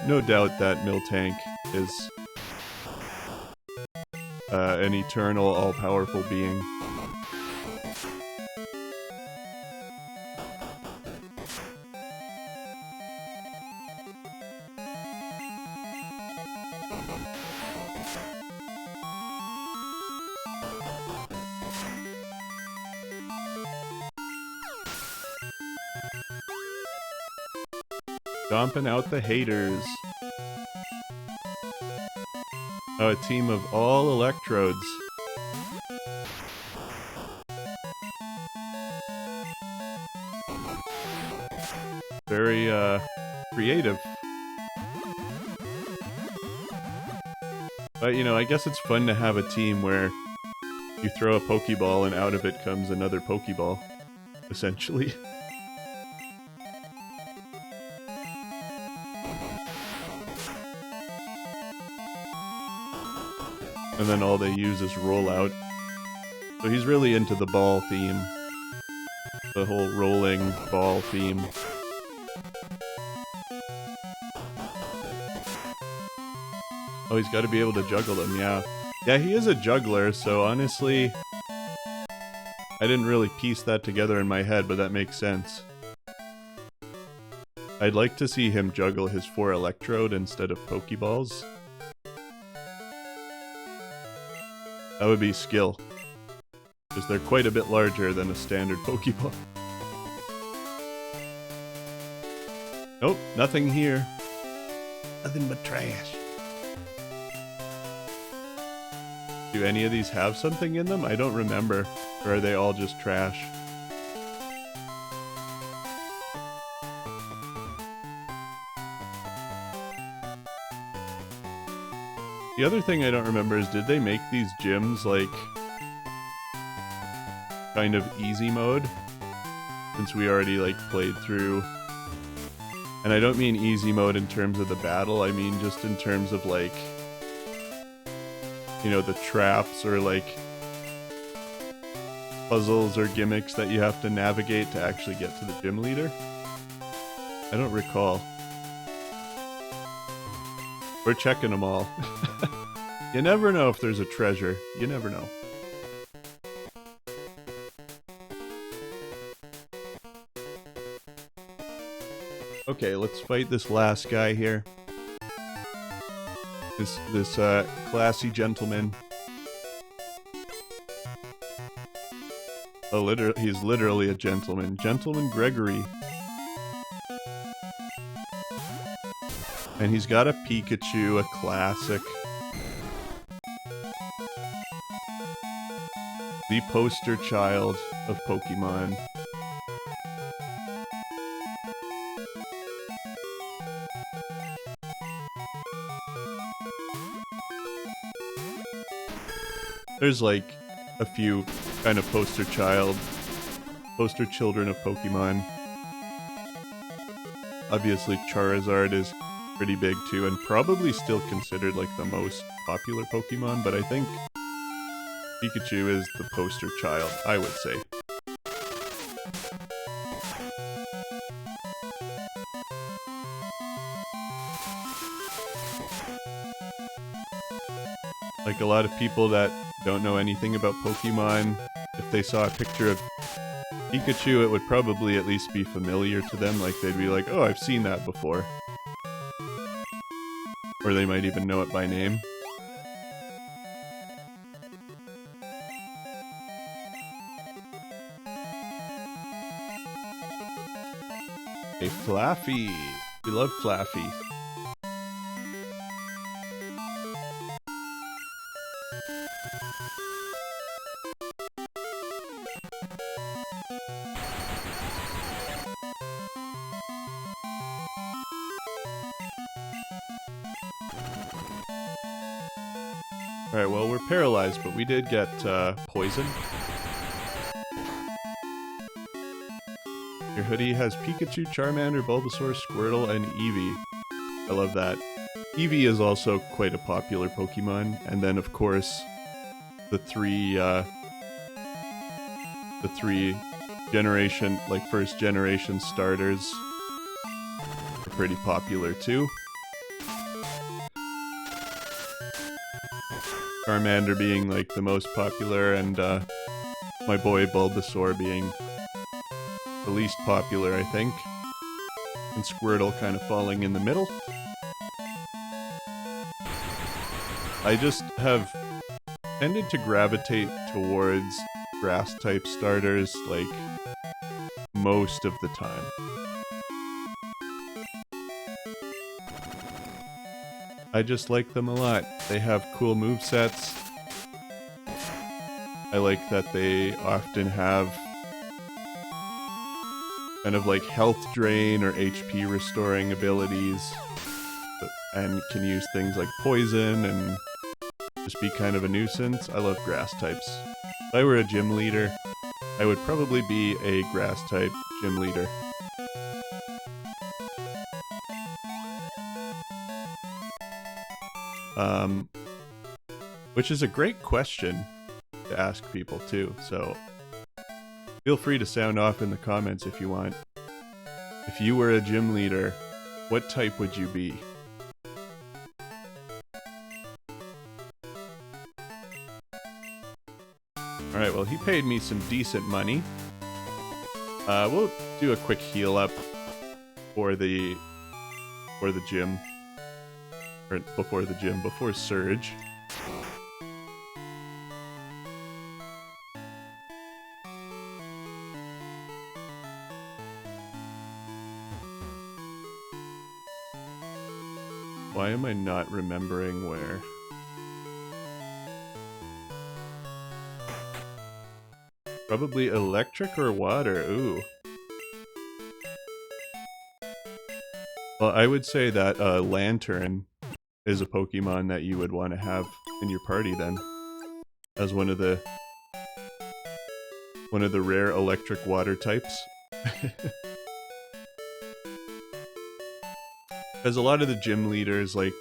No doubt that Miltank is an eternal, all-powerful being. Stomping out the haters. Oh, a team of all Electrodes. Very, creative. But, you know, I guess it's fun to have a team where you throw a Pokeball and out of it comes another Pokeball, essentially. And then all they use is roll out. So he's really into the ball theme. The whole rolling ball theme. Oh, he's got to be able to juggle them, yeah. Yeah, he is a juggler, so honestly, I didn't really piece that together in my head, but that makes sense. I'd like to see him juggle his 4 Electrode instead of Pokeballs. That would be skill. Because they're quite a bit larger than a standard Pokeball. Nope, nothing here. Nothing but trash. Do any of these have something in them? I don't remember. Or are they all just trash? The other thing I don't remember is, did they make these gyms, like, kind of easy mode? Since we already, like, played through... And I don't mean easy mode in terms of the battle, I mean just in terms of, like, you know, the traps or, like, puzzles or gimmicks that you have to navigate to actually get to the gym leader. I don't recall. We're checking them all. You never know if there's a treasure. You never know. Okay, let's fight this last guy here. This classy gentleman. Oh, he's literally a gentleman. Gentleman Gregory. And he's got a Pikachu, a classic. The poster child of Pokemon. There's like a few kind of poster children of Pokemon. Obviously Charizard is pretty big too, and probably still considered like the most popular Pokemon, but I think Pikachu is the poster child, I would say. Like a lot of people that don't know anything about Pokemon, if they saw a picture of Pikachu, it would probably at least be familiar to them, like they'd be like, oh, I've seen that before. Or they might even know it by name. A Flaffy! We love Flaffy. Alright, well, we're paralyzed, but we did get poison. Your hoodie has Pikachu, Charmander, Bulbasaur, Squirtle, and Eevee. I love that. Eevee is also quite a popular Pokemon, and then of course the three generation, like first generation starters are pretty popular too. Charmander being like the most popular, and my boy Bulbasaur being the least popular, I think. And Squirtle kind of falling in the middle. I just have tended to gravitate towards grass-type starters, like, most of the time. I just like them a lot. They have cool movesets. I like that they often have kind of like health drain or HP restoring abilities, and can use things like poison and just be kind of a nuisance. I love grass types. If I were a gym leader, I would probably be a grass type gym leader. Which is a great question to ask people too, so feel free to sound off in the comments if you want. If you were a gym leader, what type would you be? Alright, well he paid me some decent money. We'll do a quick heal up for the gym. Or before Surge. Why am I not remembering where? Probably electric or water, ooh. Well, I would say that Lantern is a Pokemon that you would want to have in your party then. As one of the rare electric water types. Because a lot of the gym leaders, like,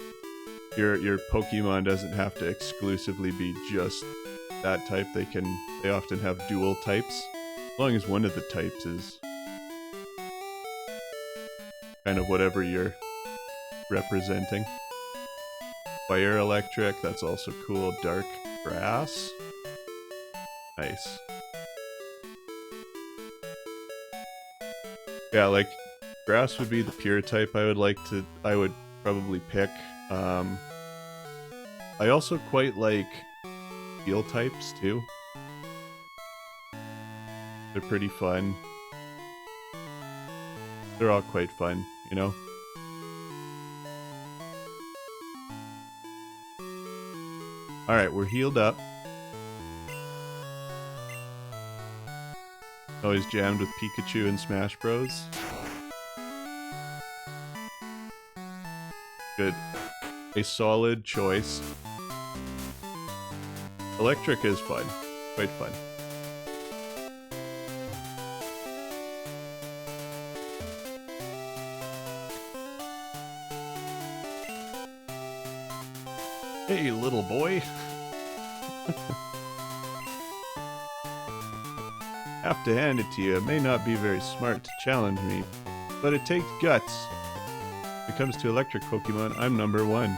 your Pokemon doesn't have to exclusively be just that type. They often have dual types. As long as one of the types is kind of whatever you're representing. Fire electric, that's also cool. Dark grass. Nice. Yeah, like, grass would be the pure type I would probably pick. I also quite like steel types too. They're pretty fun. They're all quite fun, you know? Alright, we're healed up. Always jammed with Pikachu and Smash Bros. Good. A solid choice. Electric is fun. Quite fun. Hey, little boy. Have to hand it to you, it may not be very smart to challenge me, but it takes guts. When it comes to electric Pokemon, I'm number 1.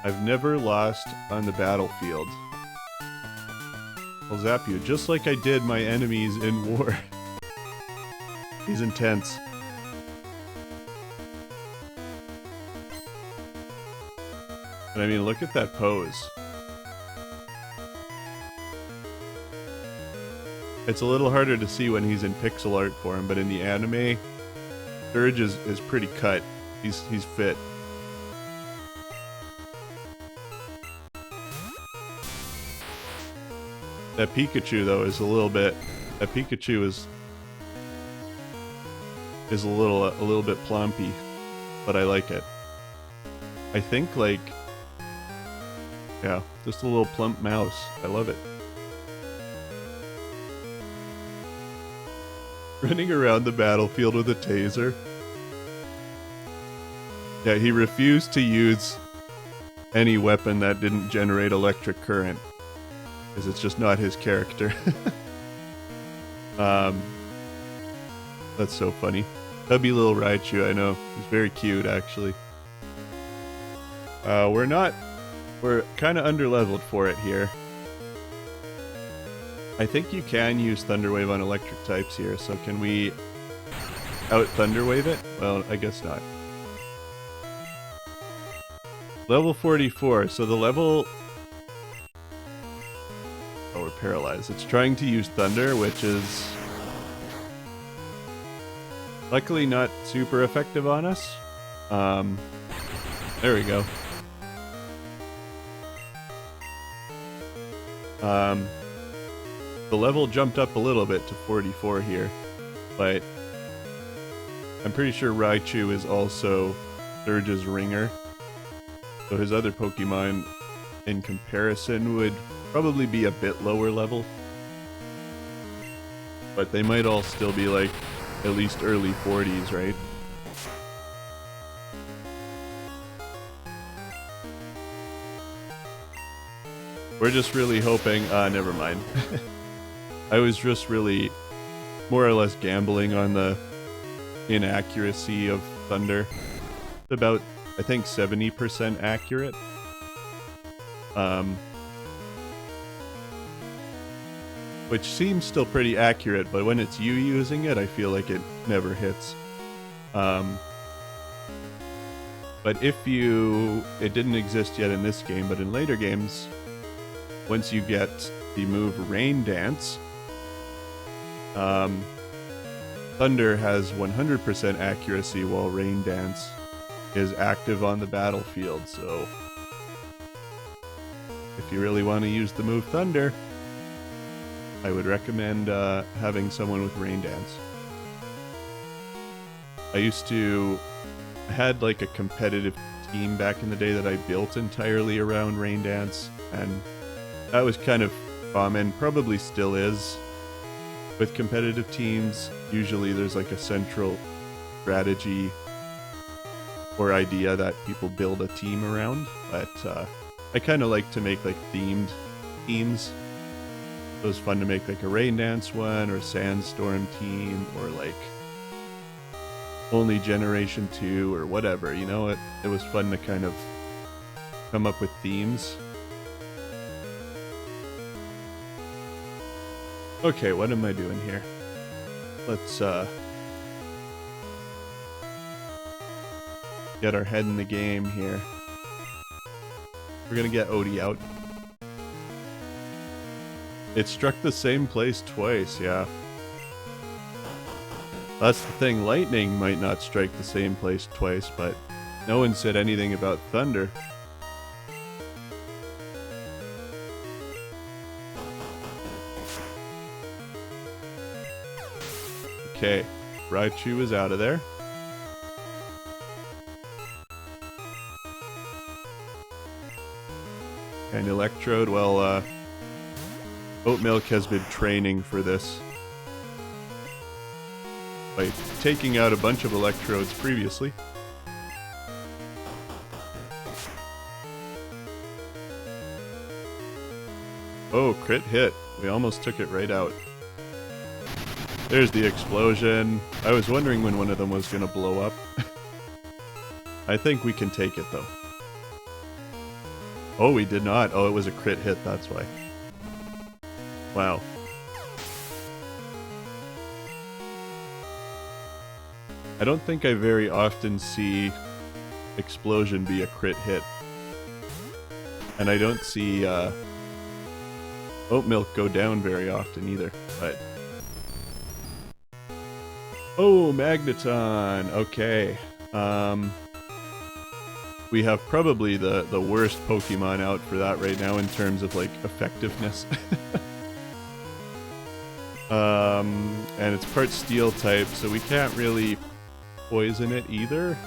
I've never lost on the battlefield. I'll zap you just like I did my enemies in war. He's intense. But I mean, look at that pose. It's a little harder to see when he's in pixel art form, but in the anime, Surge is pretty cut. He's fit. That Pikachu though is a little bit. That Pikachu is a little bit plumpy, but I like it. I think like, yeah, just a little plump mouse. I love it. Running around the battlefield with a taser. Yeah, he refused to use any weapon that didn't generate electric current. Because it's just not his character. That's so funny. Chubby little Raichu, I know. He's very cute, actually. We're kind of under-leveled for it here. I think you can use Thunder Wave on electric types here, so can we out Thunder Wave it? Well, I guess not. Level 44, so the level... Oh, we're paralyzed. It's trying to use Thunder, which is... luckily not super effective on us. There we go. The level jumped up a little bit to 44 here, but I'm pretty sure Raichu is also Surge's ringer. So his other Pokemon in comparison would probably be a bit lower level. But they might all still be like at least early 40s, right? We're just really hoping, never mind. I was just really more or less gambling on the inaccuracy of Thunder. About, I think, 70% accurate. Which seems still pretty accurate, but when it's you using it, I feel like it never hits. But if you... It didn't exist yet in this game, but in later games, once you get the move Rain Dance, Thunder has 100% accuracy while Rain Dance is active on the battlefield, so if you really want to use the move Thunder, I would recommend having someone with Rain Dance. I had like a competitive team back in the day that I built entirely around Rain Dance, and that was kind of common, probably still is. With competitive teams, usually there's like a central strategy or idea that people build a team around, but I kind of like to make like themed teams. It was fun to make like a Rain Dance one, or a Sandstorm team, or like only Generation 2, or whatever, you know? It was fun to kind of come up with themes. Okay, what am I doing here? Let's get our head in the game here. We're gonna get Odie out. It struck the same place twice, yeah. That's the thing, lightning might not strike the same place twice, but no one said anything about thunder. Okay, Raichu is out of there. And Electrode, well, Oatmilk has been training for this by taking out a bunch of Electrodes previously. Oh, crit hit. We almost took it right out. There's the explosion. I was wondering when one of them was going to blow up. I think we can take it, though. Oh, we did not. Oh, it was a crit hit, that's why. Wow. I don't think I very often see explosion be a crit hit. And I don't see Oatmilk go down very often either, but... Oh, Magneton! Okay. We have probably the worst Pokemon out for that right now in terms of, like, effectiveness. And it's part Steel type, so we can't really poison it either.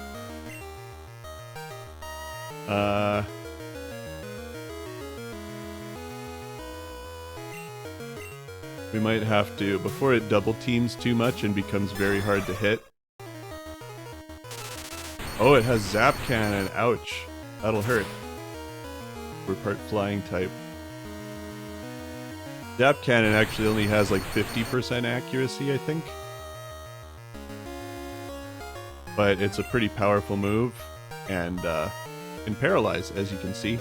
We might have to, before it double teams too much and becomes very hard to hit. Oh, it has Zap Cannon. Ouch. That'll hurt. We're part flying type. Zap Cannon actually only has like 50% accuracy, I think. But it's a pretty powerful move, and can paralyze, as you can see.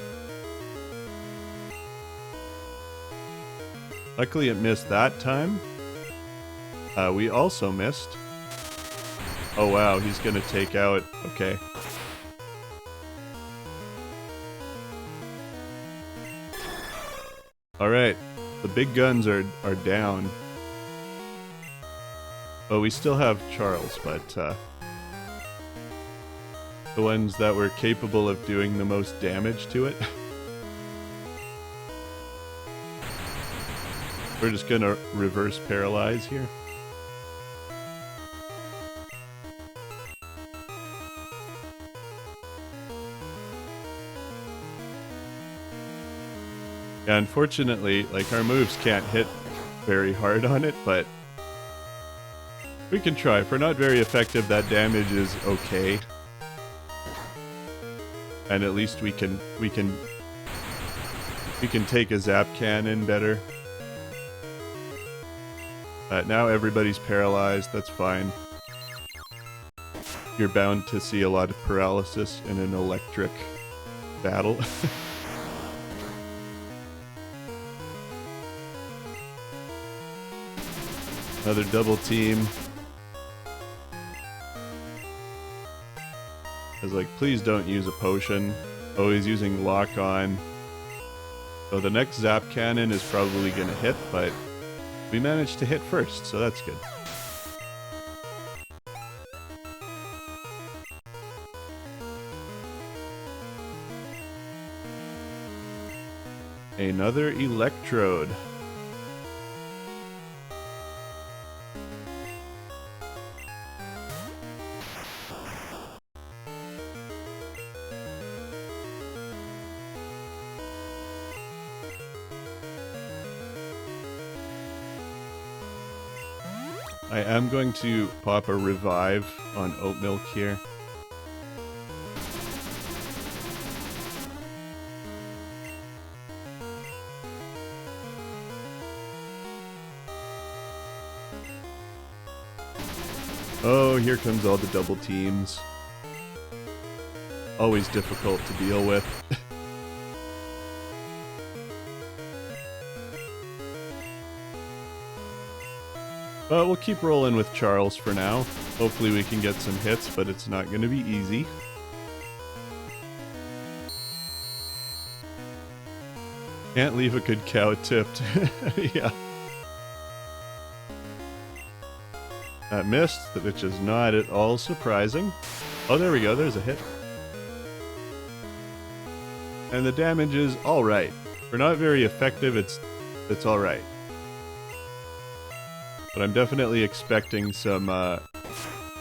Luckily it missed that time. We also missed. Oh wow, he's gonna take out... Okay. Alright, the big guns are down. Oh, we still have Charles, but the ones that were capable of doing the most damage to it. We're just gonna reverse paralyze here. Yeah, unfortunately, like, our moves can't hit very hard on it, but we can try. If we're not very effective, that damage is okay. And at least we can take a zap cannon better. Now everybody's paralyzed, that's fine. You're bound to see a lot of paralysis in an electric battle. Another double team. I was like, please don't use a potion. Oh, he's using lock on. So the next zap cannon is probably gonna hit, but we managed to hit first, so that's good. Another electrode. I am going to pop a revive on oat milk here. Oh, here comes all the double teams. Always difficult to deal with. But we'll keep rolling with Charles for now. Hopefully we can get some hits, but it's not going to be easy. Can't leave a good cow tipped. Yeah. That missed, which is not at all surprising. Oh, there we go. There's a hit. And the damage is alright. We're not very effective. It's alright. But I'm definitely expecting some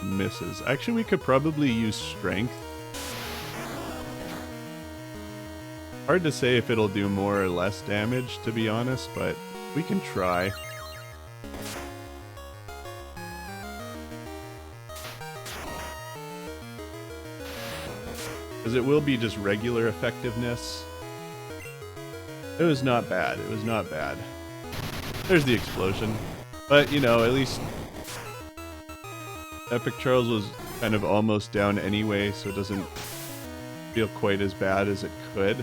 misses. Actually, we could probably use strength. Hard to say if it'll do more or less damage, to be honest, but we can try. Because it will be just regular effectiveness. It was not bad. It was not bad. There's the explosion. But, you know, at least Epic Charles was kind of almost down anyway, so it doesn't feel quite as bad as it could.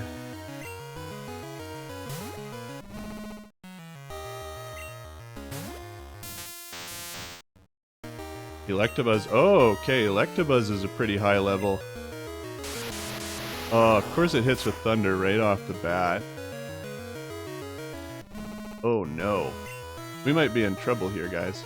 Electabuzz. Oh, okay. Electabuzz is a pretty high level. Oh, of course it hits with Thunder right off the bat. Oh, no. We might be in trouble here, guys.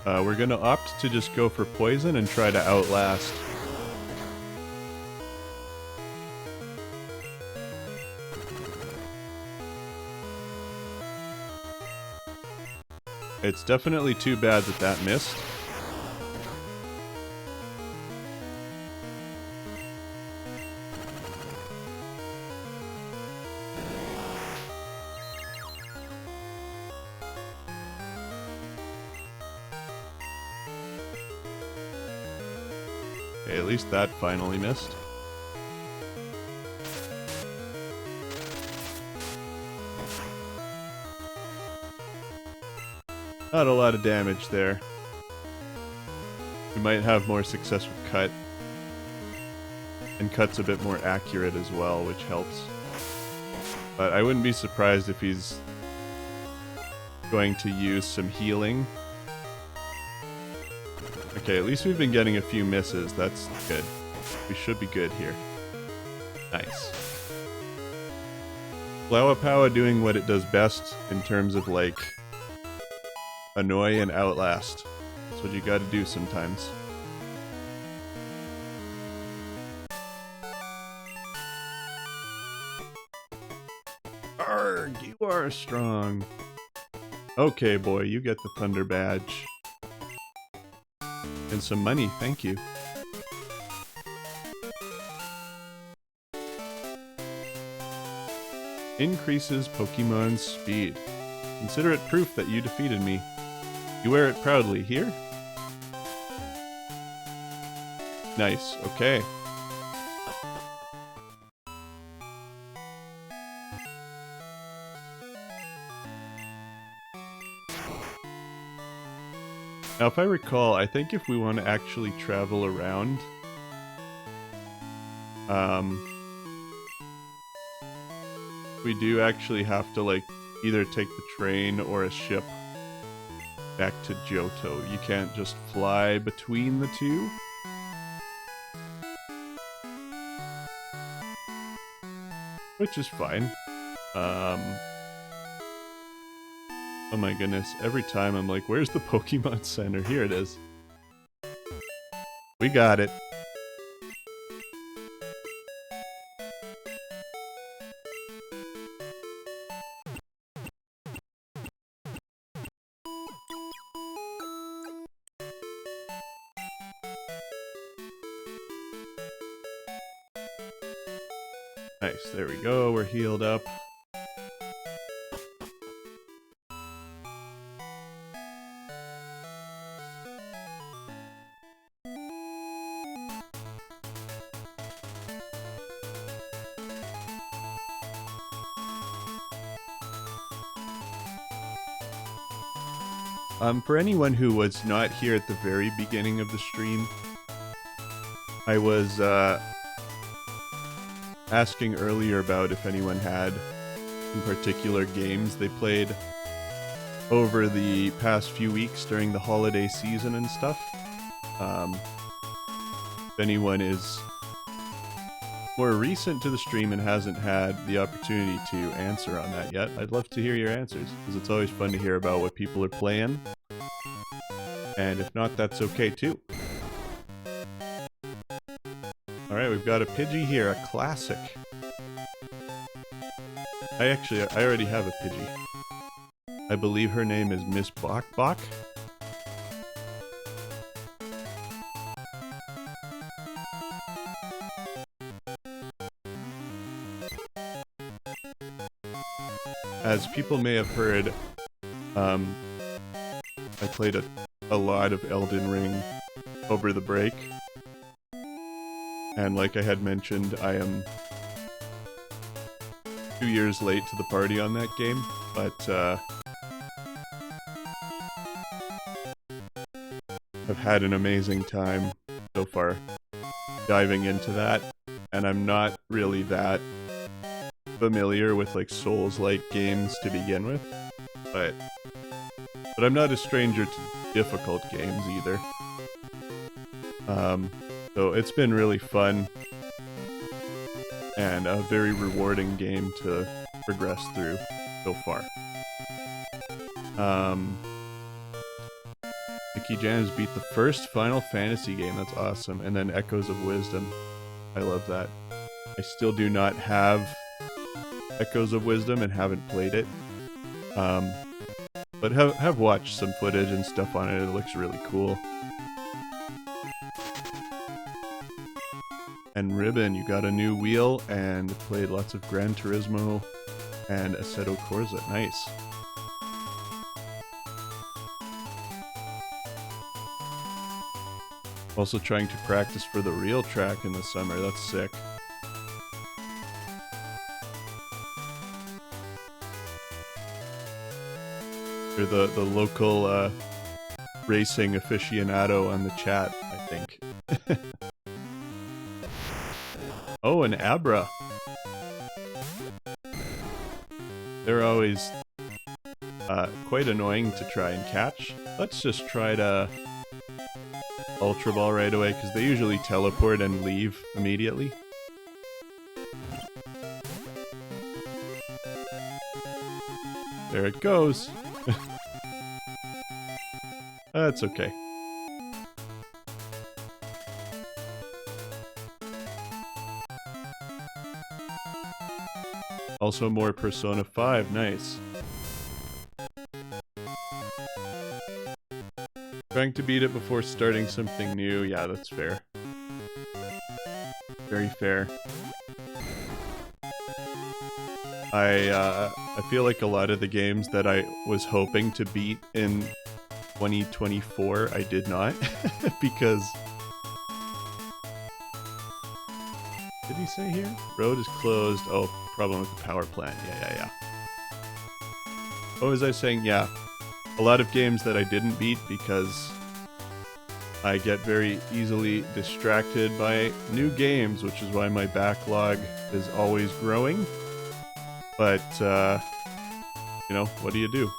We're gonna opt to just go for poison and try to outlast. It's definitely too bad that that missed. Okay, at least that finally missed. Not a lot of damage there. We might have more success with Cut. And Cut's a bit more accurate as well, which helps. But I wouldn't be surprised if he's going to use some healing. Okay, at least we've been getting a few misses. That's good. We should be good here. Nice. Flower Power doing what it does best in terms of, like, annoy and outlast. That's what you gotta do sometimes. are strong. Okay, boy, you get the Thunder Badge. And some money, thank you. Increases Pokemon's speed. Consider it proof that you defeated me. You wear it proudly. Here? Nice, okay. Now, if I recall, I think if we want to actually travel around, we do actually have to, like, either take the train or a ship back to Johto. You can't just fly between the two. Which is fine. Oh my goodness, every time I'm like, where's the Pokemon Center? Here it is. We got it. Nice, there we go, we're healed up. For anyone who was not here at the very beginning of the stream, I was asking earlier about if anyone had in particular games they played over the past few weeks during the holiday season and stuff. If anyone is more recent to the stream and hasn't had the opportunity to answer on that yet, I'd love to hear your answers, because it's always fun to hear about what people are playing. And if not, that's okay too. Alright, we've got a Pidgey here, a classic. I already have a Pidgey. I believe her name is Miss Bok Bok. As people may have heard, I played a lot of Elden Ring over the break. And like I had mentioned, I am 2 years late to the party on that game, but I've had an amazing time so far diving into that, and I'm not really that familiar with like Souls-like games to begin with, but I'm not a stranger to difficult games either. So it's been really fun and a very rewarding game to progress through so far. Mickey Jams beat the first Final Fantasy game, that's awesome, and then Echoes of Wisdom. I love that. I still do not have Echoes of Wisdom and haven't played it. But have watched some footage and stuff on it, it looks really cool. And Ribbon, you got a new wheel and played lots of Gran Turismo and Assetto Corsa. Nice. Also trying to practice for the real track in the summer. That's sick. You're the local racing aficionado on the chat, I think. Oh, an Abra. They're always quite annoying to try and catch. Let's just try to Ultra Ball right away, because they usually teleport and leave immediately. There it goes. That's okay. Also more Persona 5, nice. Trying to beat it before starting something new. Yeah, that's fair. Very fair. I feel like a lot of the games that I was hoping to beat in 2024, I did not. Because... Did he say here? Road is closed. Oh, problem with the power plant. Yeah. What was I saying? Yeah. A lot of games that I didn't beat because I get very easily distracted by new games, which is why my backlog is always growing. But, you know, what do you do?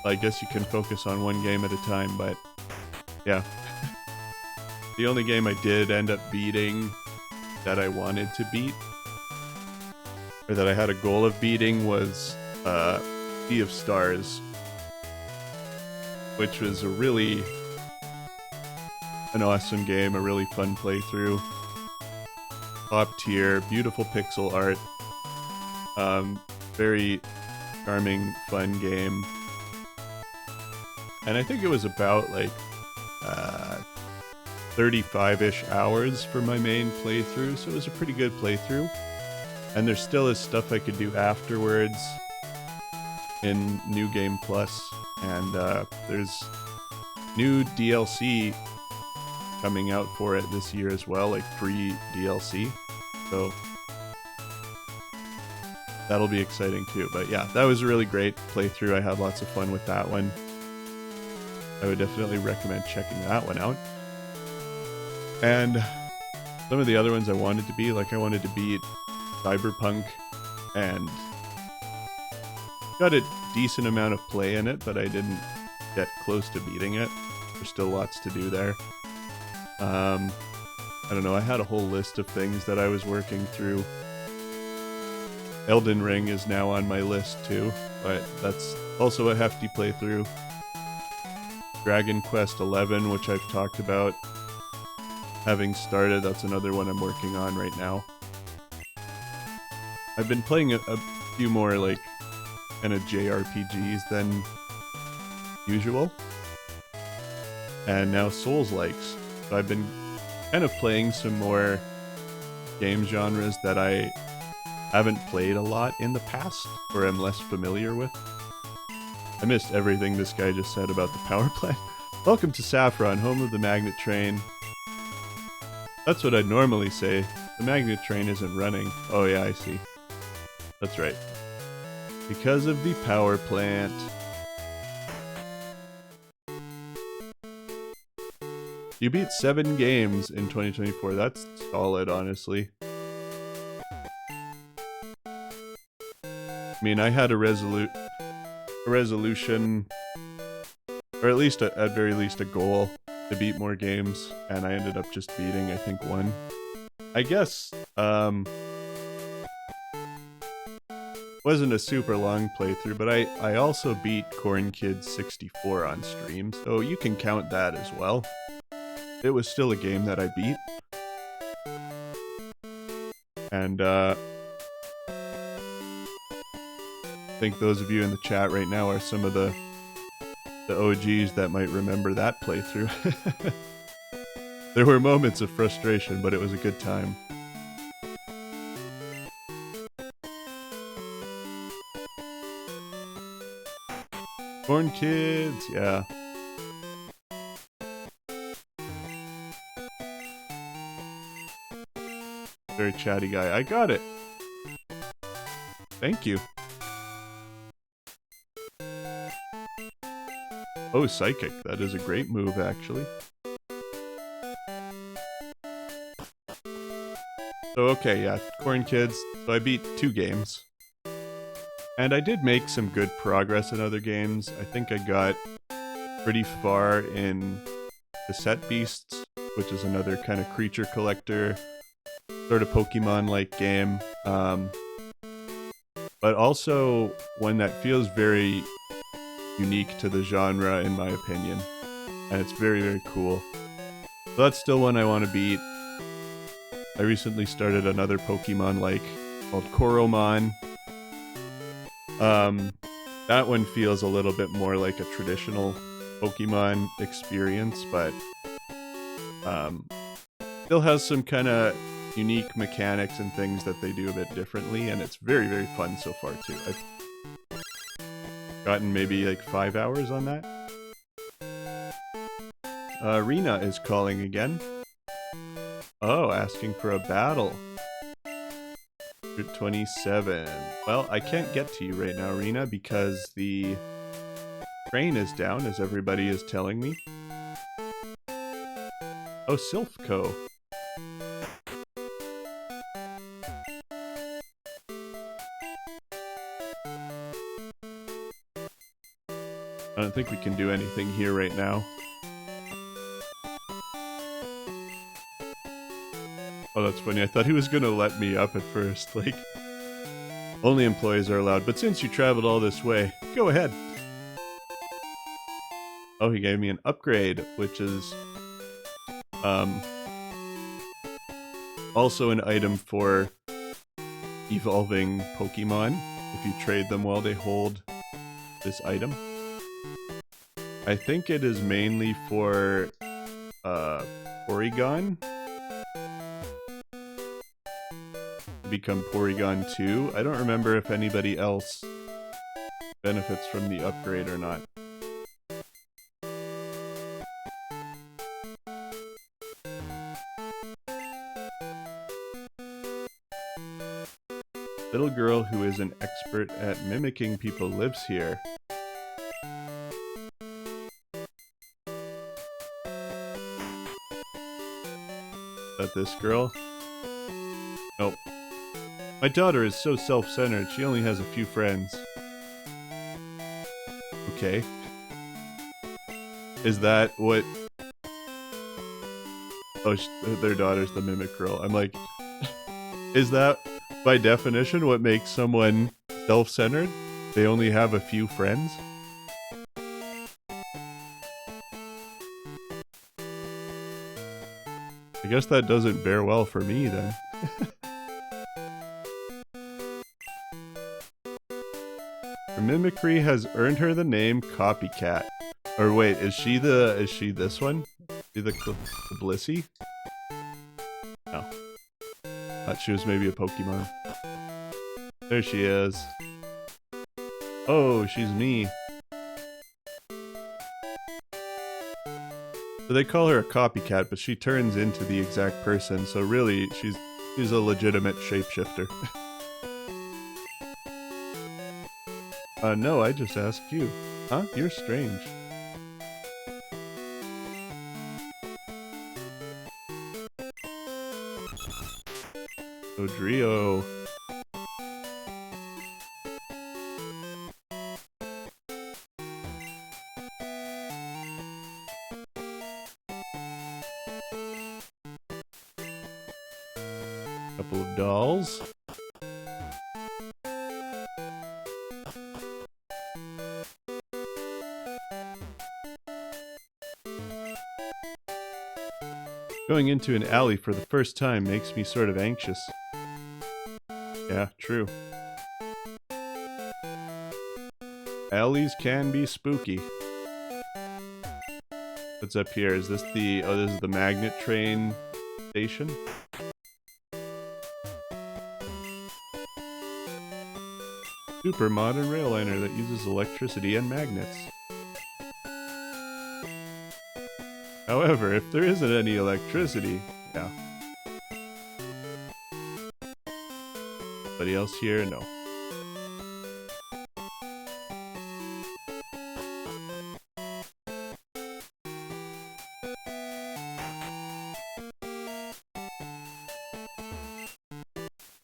I guess you can focus on one game at a time, but yeah. The only game I did end up beating that I wanted to beat, or that I had a goal of beating, was Sea of Stars, which was an awesome game, a really fun playthrough. Top tier, beautiful pixel art, very charming, fun game. And I think it was about like 35-ish hours for my main playthrough, so it was a pretty good playthrough. And there still is stuff I could do afterwards in New Game Plus, and there's new DLC coming out for it this year as well, like free DLC, so that'll be exciting too. But yeah, that was a really great playthrough. I had lots of fun with that one. I would definitely recommend checking that one out. And some of the other ones I wanted to beat, like I wanted to beat Cyberpunk, and got a decent amount of play in it, but I didn't get close to beating it. There's still lots to do there. I don't know, I had a whole list of things that I was working through. Elden Ring is now on my list too, but that's also a hefty playthrough. Dragon Quest XI, which I've talked about having started, that's another one I'm working on right now. I've been playing a few more like kind of JRPGs than usual, and now Souls-likes. So I've been kind of playing some more game genres that I haven't played a lot in the past, or I'm less familiar with. I missed everything this guy just said about the power plant. Welcome to Saffron, home of the magnet train. That's what I'd normally say. The magnet train isn't running. Oh yeah, I see. That's right. Because of the power plant. You beat 7 games in 2024. That's solid, honestly. I mean, I had a resolution, or at least at very least a goal to beat more games, and I ended up just beating, I think, 1. I guess, wasn't a super long playthrough, but I also beat Corn Kids 64 on stream, so you can count that as well. It was still a game that I beat. And, I think those of you in the chat right now are some of the OGs that might remember that playthrough. There were moments of frustration, but it was a good time. Corn Kids, yeah. Very chatty guy. I got it. Thank you. Oh, Psychic. That is a great move, actually. So, okay, yeah. Corn Kids. So I beat 2 games. And I did make some good progress in other games. I think I got pretty far in Cassette Beasts, which is another kind of creature collector, sort of Pokemon-like game. But also one that feels very unique to the genre, in my opinion. And it's very, very cool. So that's still one I want to beat. I recently started another Pokemon-like called Koromon. That one feels a little bit more like a traditional Pokemon experience, but still has some kind of unique mechanics and things that they do a bit differently, and it's very, very fun so far too. I've gotten maybe like 5 hours on that. Rena is calling again. Oh, asking for a battle. Route 27. Well, I can't get to you right now, Rena, because the train is down, as everybody is telling me. Oh, Silphco. I don't think we can do anything here right now. Oh, that's funny. I thought he was gonna let me up at first. Like, only employees are allowed. But since you traveled all this way, go ahead. Oh, he gave me an upgrade, which is also an item for evolving Pokemon. If you trade them while they hold this item. I think it is mainly for Porygon. Become Porygon 2. I don't remember if anybody else benefits from the upgrade or not. Little girl who is an expert at mimicking people lives here. Is that this girl? Nope. My daughter is so self-centered, she only has a few friends. Okay. Is that what... Oh, their daughter's the mimic girl. I'm like... Is that, by definition, what makes someone self-centered? They only have a few friends? I guess that doesn't bear well for me, then. Her mimicry has earned her the name Copycat. Or wait, is she this one? Is she the Blissey? No. Thought she was maybe a Pokemon. There she is. Oh, she's me. So they call her a copycat, but she turns into the exact person, so really, she's a legitimate shapeshifter. No, I just asked you. Huh? You're strange. Odrio. Couple of dolls. Going into an alley for the first time makes me sort of anxious. Yeah, true. Alleys can be spooky. What's up here? Is this the... Oh, this is the magnet train station? Super modern rail liner that uses electricity and magnets. However, if there isn't any electricity, yeah. Anybody else here? No.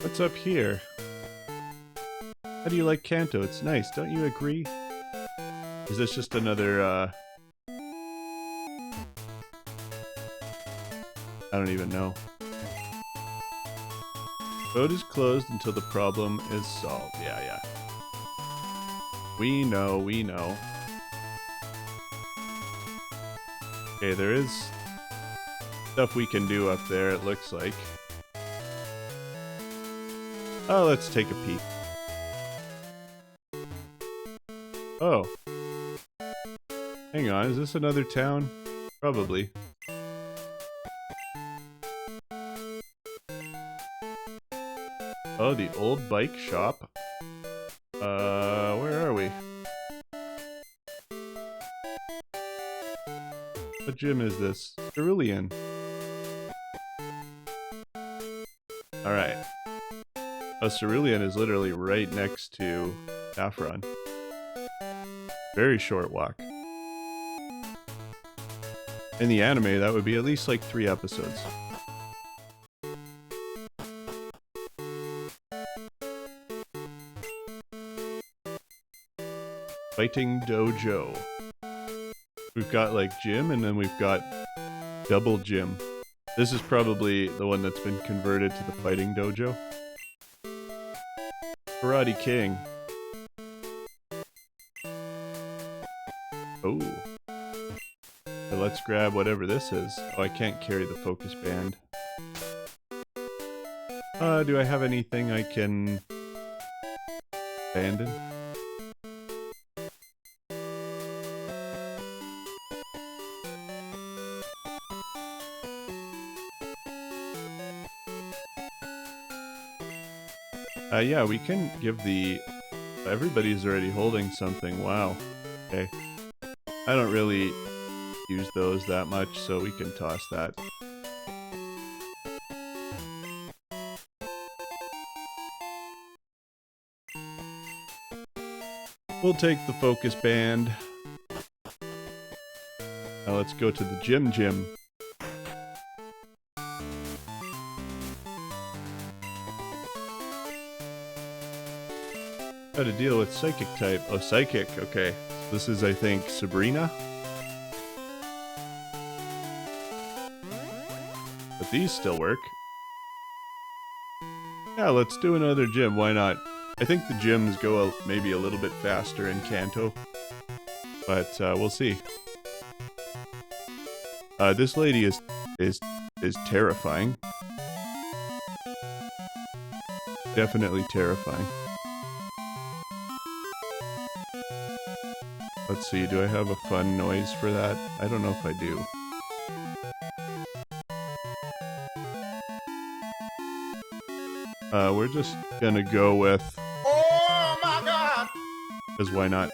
What's up here? How do you like Kanto? It's nice, don't you agree? Is this just another, I don't even know. Road is closed until the problem is solved. Yeah, yeah. We know, we know. Okay, there is stuff we can do up there, it looks like. Oh, let's take a peek. Oh. Hang on, is this another town? Probably. Oh, the old bike shop. Where are we? What gym is this? Cerulean. Alright. Oh, Cerulean is literally right next to Saffron. Very short walk. In the anime, that would be at least like 3 episodes. Fighting Dojo. We've got like gym and then we've got double gym. This is probably the one that's been converted to the fighting dojo. Karate King. Oh. So let's grab whatever this is. Oh, I can't carry the focus band. Do I have anything I can abandon? Yeah, we can give the... Everybody's already holding something. Wow. Okay. I don't really use those that much, so we can toss that. We'll take the focus band. Now let's go to the gym. How to deal with psychic type. Oh, psychic. Okay. This is, I think, Sabrina. But these still work. Yeah, let's do another gym. Why not? I think the gyms go maybe a little bit faster in Kanto. But we'll see. This lady is terrifying. Definitely terrifying. Let's see, do I have a fun noise for that? I don't know if I do. We're just gonna go with... Oh my god! Because why not?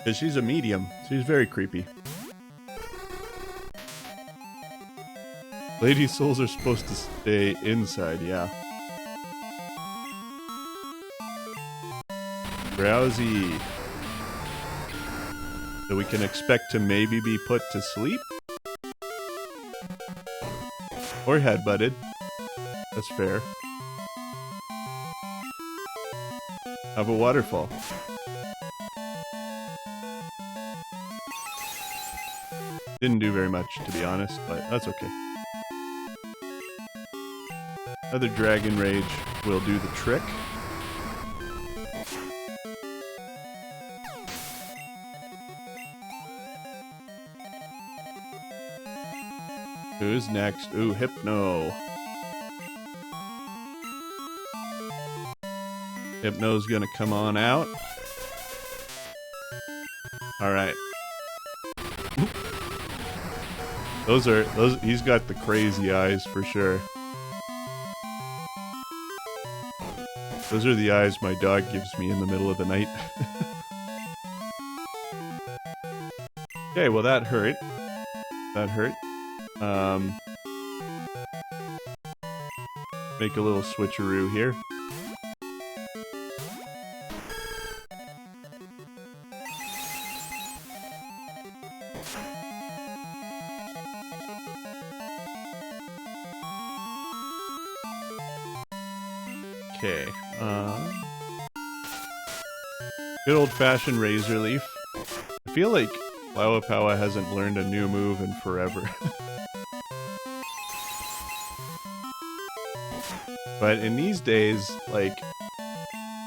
Because she's a medium. She's very creepy. Lady souls are supposed to stay inside, yeah. Drowsy. So we can expect to maybe be put to sleep? Or headbutted. That's fair. Have a waterfall. Didn't do very much, to be honest, but that's okay. Another Dragon Rage will do the trick. Who's next? Ooh, Hypno. Hypno's gonna come on out. Alright. He's got the crazy eyes for sure. Those are the eyes my dog gives me in the middle of the night. Okay, well that hurt. That hurt. Make a little switcheroo here. Okay. Good old-fashioned Razor Leaf. I feel like Lauapaua hasn't learned a new move in forever. But in these days, like,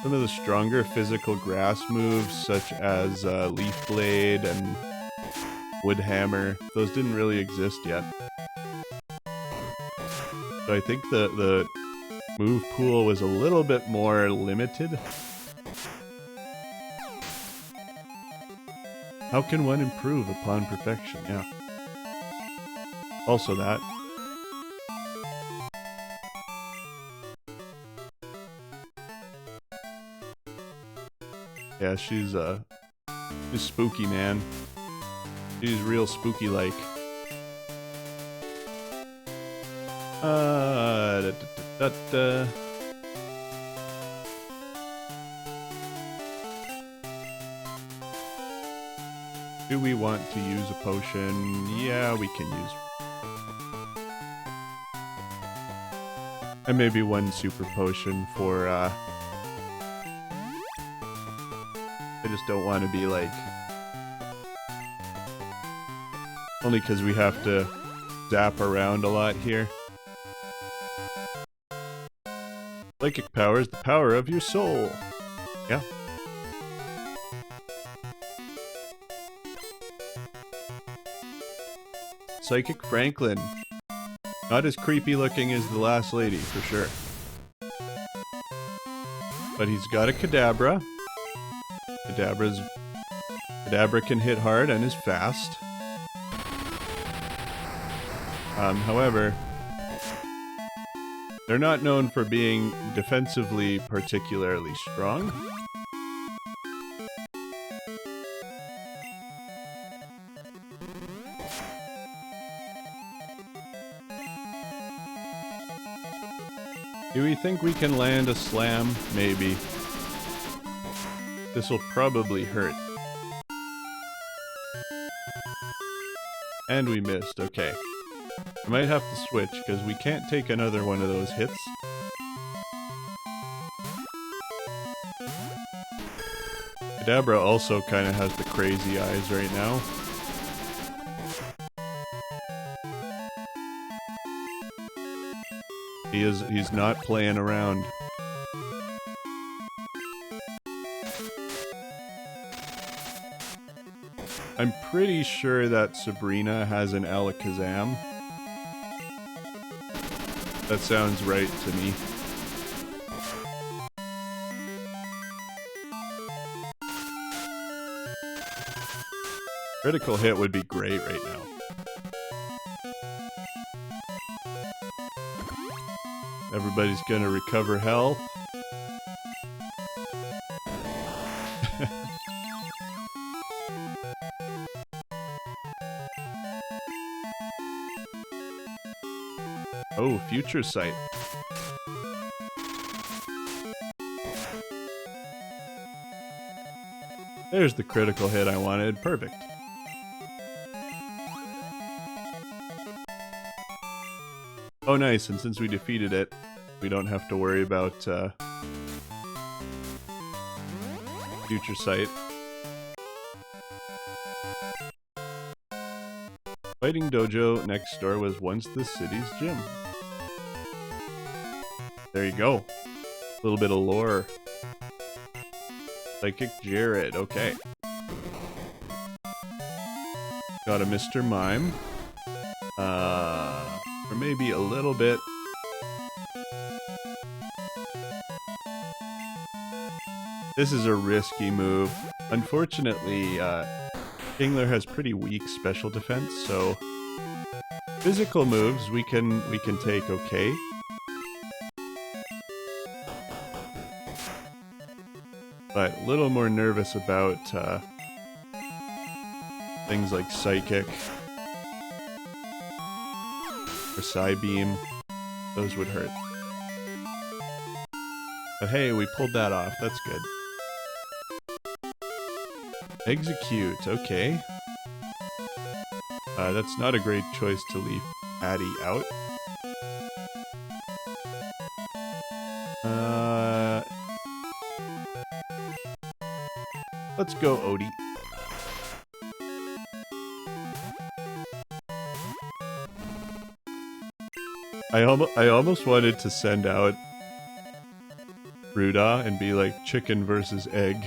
some of the stronger physical grass moves, such as Leaf Blade and Wood Hammer, those didn't really exist yet. So I think the move pool was a little bit more limited. How can one improve upon perfection? Yeah. Also that. Yeah, she's spooky, man. She's real spooky like. Da, da, da, da. Do we want to use a potion? Yeah, we can use. And maybe one super potion for, I just don't want to be like... Only because we have to zap around a lot here. Psychic power is the power of your soul. Yeah. Psychic Franklin. Not as creepy looking as the last lady, for sure. But he's got a Kadabra. Kadabra can hit hard and is fast. However, they're not known for being defensively particularly strong. Do we think we can land a slam? Maybe. This'll probably hurt. And we missed, okay. I might have to switch, because we can't take another one of those hits. Kadabra also kind of has the crazy eyes right now. He's not playing around. I'm pretty sure that Sabrina has an Alakazam. That sounds right to me. Critical hit would be great right now. Everybody's gonna recover health. Oh, Future Sight. There's the critical hit I wanted. Perfect. Oh, nice. And since we defeated it, we don't have to worry about Future Sight. Fighting Dojo next door was once the city's gym. There you go. A little bit of lore. Psychic Jared, okay. Got a Mr. Mime. Or maybe a little bit. This is a risky move. Unfortunately, Kingler has pretty weak special defense, so physical moves we can take okay. But a little more nervous about things like Psychic or Psybeam. Those would hurt. But hey, we pulled that off. That's good. Execute, okay. That's not a great choice to leave Patty out. Let's go, Odie. I almost wanted to send out Ruda and be like chicken versus egg.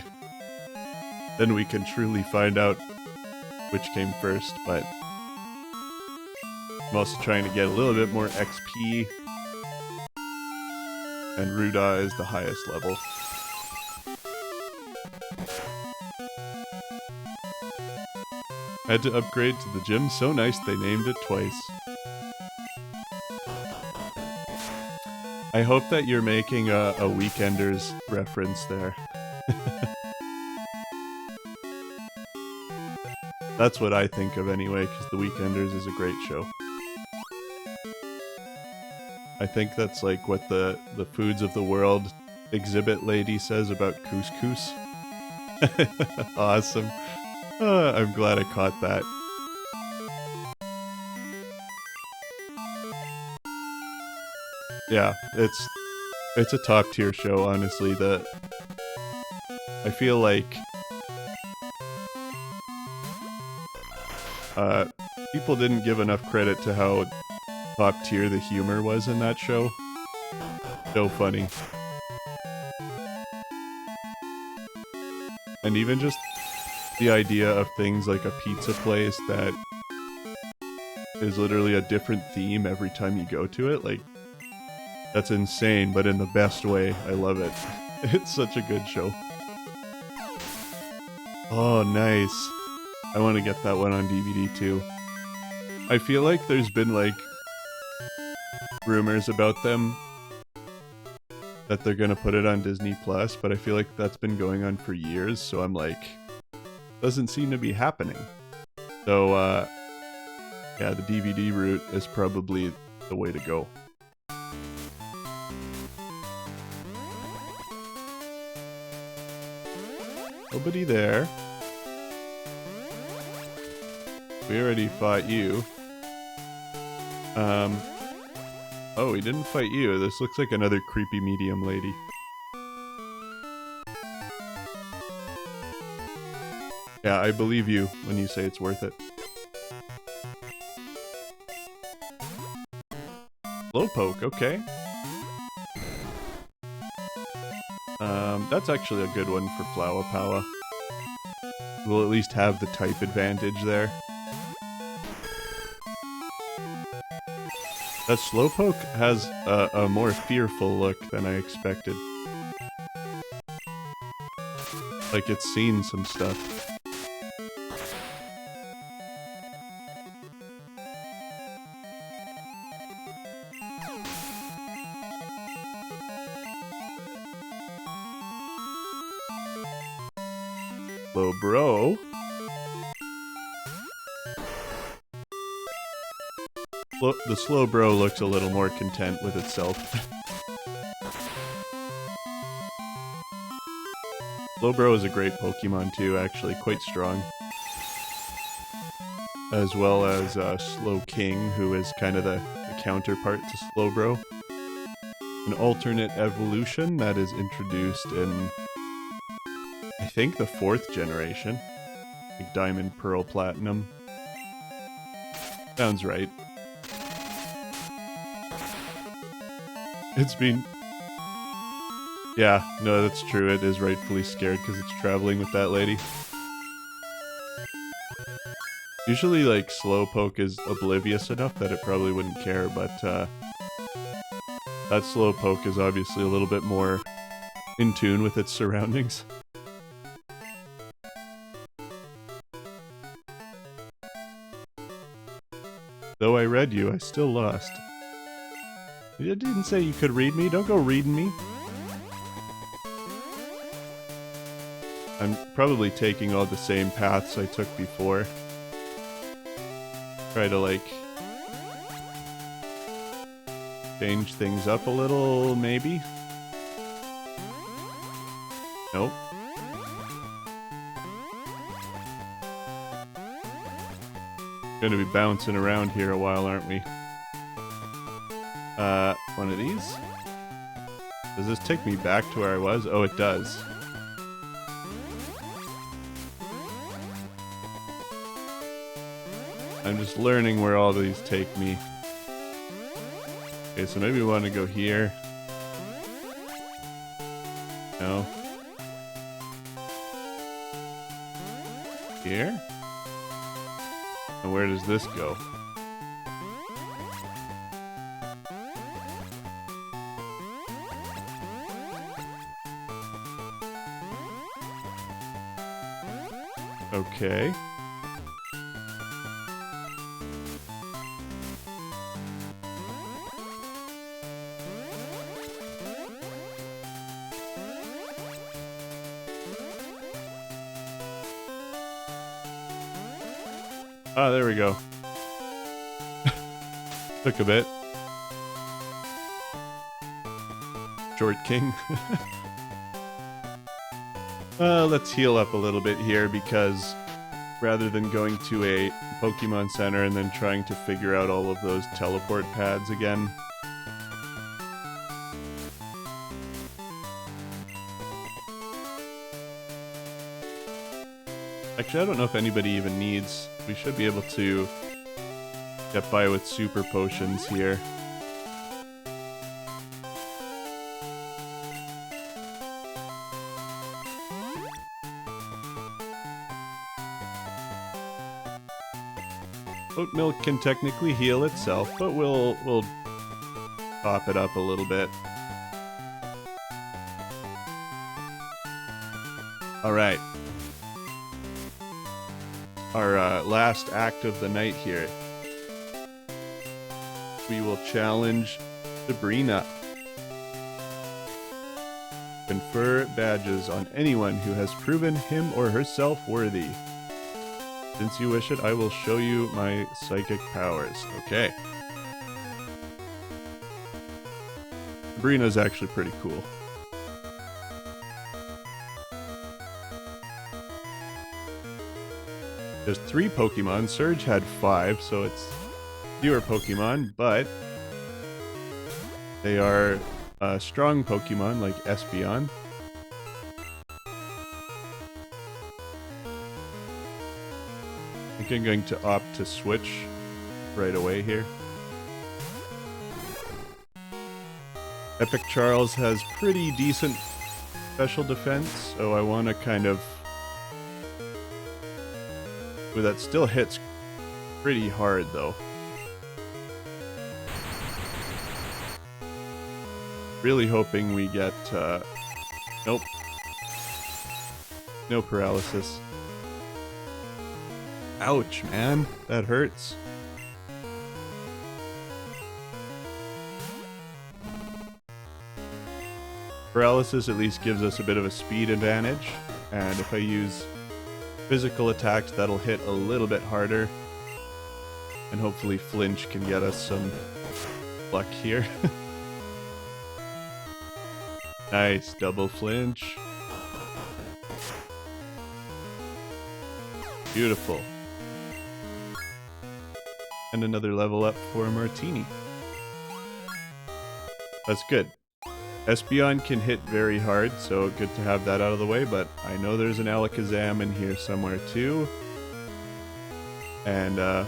Then we can truly find out which came first, but I'm also trying to get a little bit more XP, and Ruda is the highest level. Had to upgrade to the gym. So nice they named it twice. I hope that you're making a Weekenders reference there. That's what I think of anyway, because The Weekenders is a great show. I think that's like what the Foods of the World exhibit lady says about couscous. Awesome. I'm glad I caught that. Yeah, it's a top tier show, honestly. I feel like people didn't give enough credit to how top tier the humor was in that show. So funny. And even just the idea of things like a pizza place that is literally a different theme every time you go to it, like, that's insane, but in the best way. I love it. It's such a good show. Oh, nice. I want to get that one on DVD too. I feel like there's been like rumors about them that they're gonna put it on Disney Plus, but I feel like that's been going on for years, so I'm like, doesn't seem to be happening. So yeah, the DVD route is probably the way to go. Nobody there. We already fought you. Oh, we didn't fight you. This looks like another creepy medium lady. Yeah, I believe you when you say it's worth it. Slowpoke, okay. That's actually a good one for Flower Power. We'll at least have the type advantage there. That Slowpoke has a more fearful look than I expected. Like it's seen some stuff. Slow bro. The slow bro looks a little more content with itself. Slow bro is a great Pokemon too, actually, quite strong. As well as Slow King, who is kind of the counterpart to Slow Bro. An alternate evolution that is introduced in, I think, the 4th generation. Like Diamond, Pearl, Platinum. Sounds right. It's been... Yeah, no, that's true. It is rightfully scared because it's traveling with that lady. Usually, like, Slowpoke is oblivious enough that it probably wouldn't care, but that Slowpoke is obviously a little bit more in tune with its surroundings. Though I read you, I still lost. You didn't say you could read me. Don't go reading me. I'm probably taking all the same paths I took before. Try to, like, change things up a little, maybe? Nope. Gonna be bouncing around here a while, aren't we? One of these? Does this take me back to where I was? Oh, it does. I'm just learning where all these take me. Okay, so maybe we want to go here. No. Here? And where does this go? Okay. Ah, there we go. Took a bit. Short King. Let's heal up a little bit here because rather than going to a Pokemon Center and then trying to figure out all of those teleport pads again. Actually, I don't know if anybody even needs... We should be able to get by with super potions here. Oat milk can technically heal itself, but we'll top it up a little bit. Alright. Our last act of the night here. We will challenge Sabrina. Confer badges on anyone who has proven him or herself worthy. Since you wish it, I will show you my psychic powers. Okay. Sabrina's actually pretty cool. There's 3 Pokemon. Surge had 5, so it's fewer Pokemon, but they are strong Pokemon like Espeon. I think I'm going to opt to switch right away here. Epic Charles has pretty decent special defense, so I want to kind of... Ooh, that still hits pretty hard, though. Really hoping we get... Nope. No paralysis. Ouch, man. That hurts. Paralysis at least gives us a bit of a speed advantage, and if I use physical attacks, that'll hit a little bit harder. And hopefully flinch can get us some luck here. Nice, double flinch. Beautiful. And another level up for Martini. That's good. Espeon can hit very hard, so good to have that out of the way, but I know there's an Alakazam in here somewhere too. And I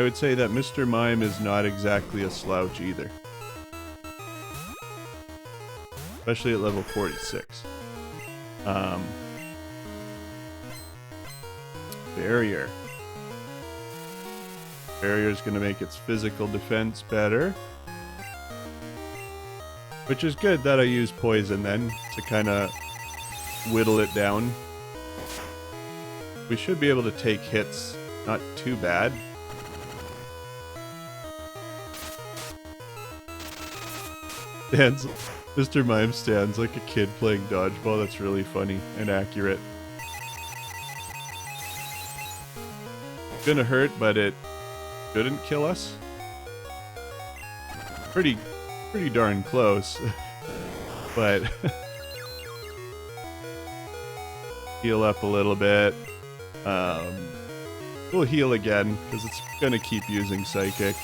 would say that Mr. Mime is not exactly a slouch either. Especially at level 46. Barrier. Barrier is going to make its physical defense better. Which is good that I use poison then to kind of whittle it down. We should be able to take hits not too bad. Mr. Mime stands like a kid playing dodgeball. That's really funny and accurate. Gonna hurt, but it shouldn't kill us. Pretty darn close. But heal up a little bit. We'll heal again because it's gonna keep using Psychic.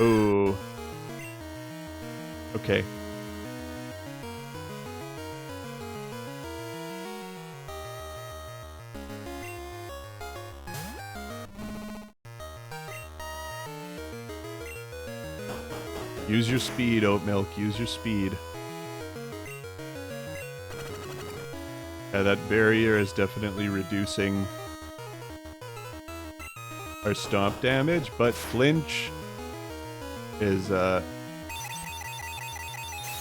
Ooh. Okay. Use your speed, Oat Milk. Use your speed. Yeah, that barrier is definitely reducing our stomp damage, but flinch is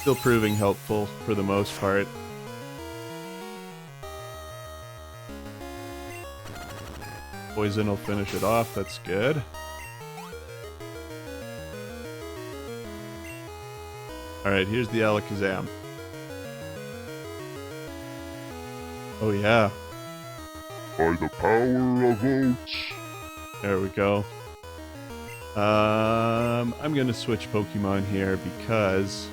still proving helpful for the most part. Poison will finish it off, that's good. Alright, here's the Alakazam. Oh yeah, By the power of oats. there we go. I'm gonna switch Pokemon here because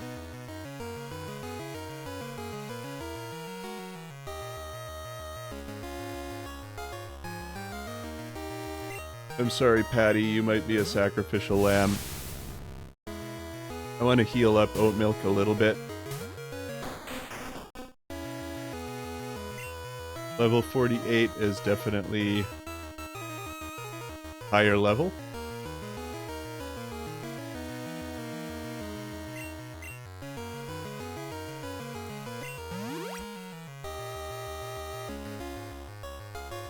I'm sorry, Patty, you might be a sacrificial lamb. I want to heal up Oat Milk a little bit. Level 48 is definitely higher level.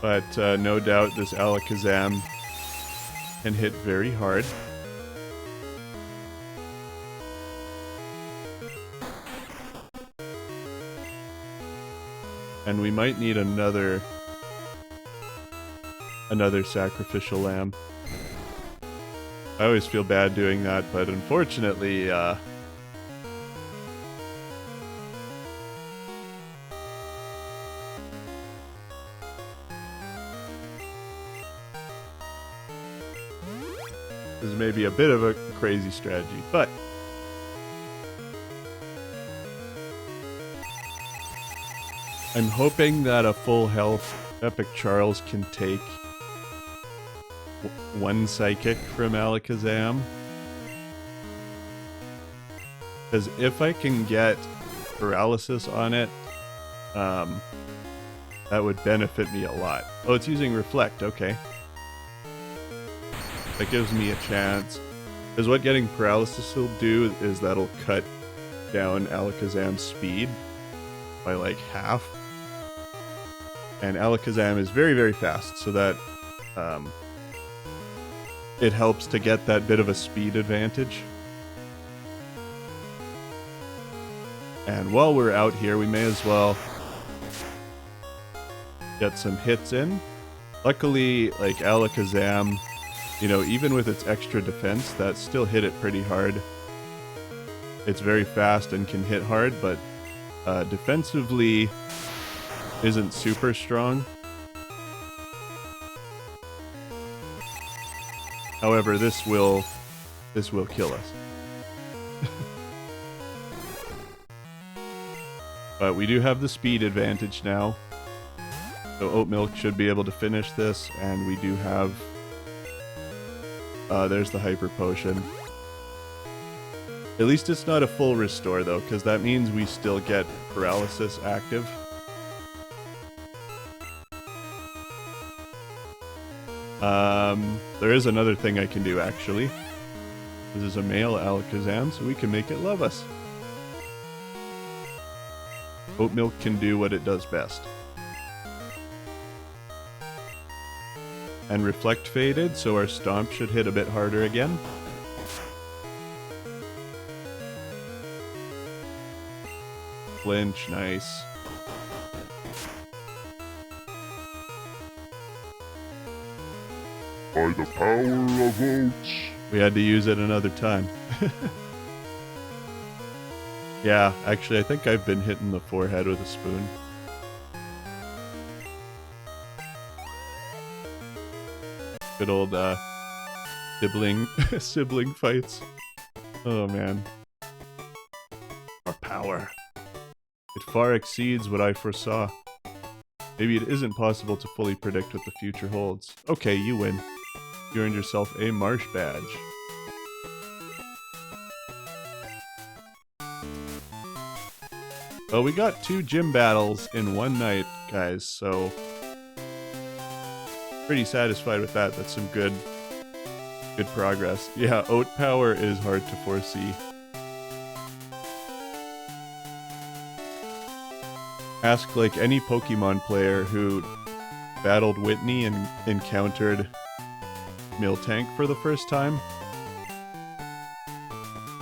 But no doubt this Alakazam can hit very hard. And we might need another sacrificial lamb. I always feel bad doing that, but unfortunately, this is maybe a bit of a crazy strategy, but I'm hoping that a full health Epic Charles can take one Psychic from Alakazam. Because if I can get Paralysis on it, that would benefit me a lot. Oh, it's using Reflect, okay. That gives me a chance. Because what getting Paralysis will do is that'll cut down Alakazam's speed by like half. And Alakazam is very, very fast, so that it helps to get that bit of a speed advantage. And while we're out here, we may as well get some hits in. Luckily, like Alakazam, you know, even with its extra defense, that still hit it pretty hard. It's very fast and can hit hard, but defensively isn't super strong. However, this will kill us. But we do have the speed advantage now. So Oat Milk should be able to finish this, and we do have there's the Hyper Potion. At least it's not a full restore though, because that means we still get Paralysis active. There is another thing I can do, actually. This is a male Alakazam, so we can make it love us. Oat Milk can do what it does best. And Reflect faded, so our Stomp should hit a bit harder again. Flinch, nice. By the power of oats. We had to use it another time. Yeah, actually, I think I've been hitting the forehead with a spoon. Good old sibling fights. Oh man. Our power. It far exceeds what I foresaw. Maybe it isn't possible to fully predict what the future holds. Okay, you win. You earned yourself a Marsh badge. Well, we got 2 gym battles in one night, guys, so pretty satisfied with that. That's some good progress. Yeah, Oat Power is hard to foresee. Ask like any Pokemon player who battled Whitney and encountered Miltank for the first time.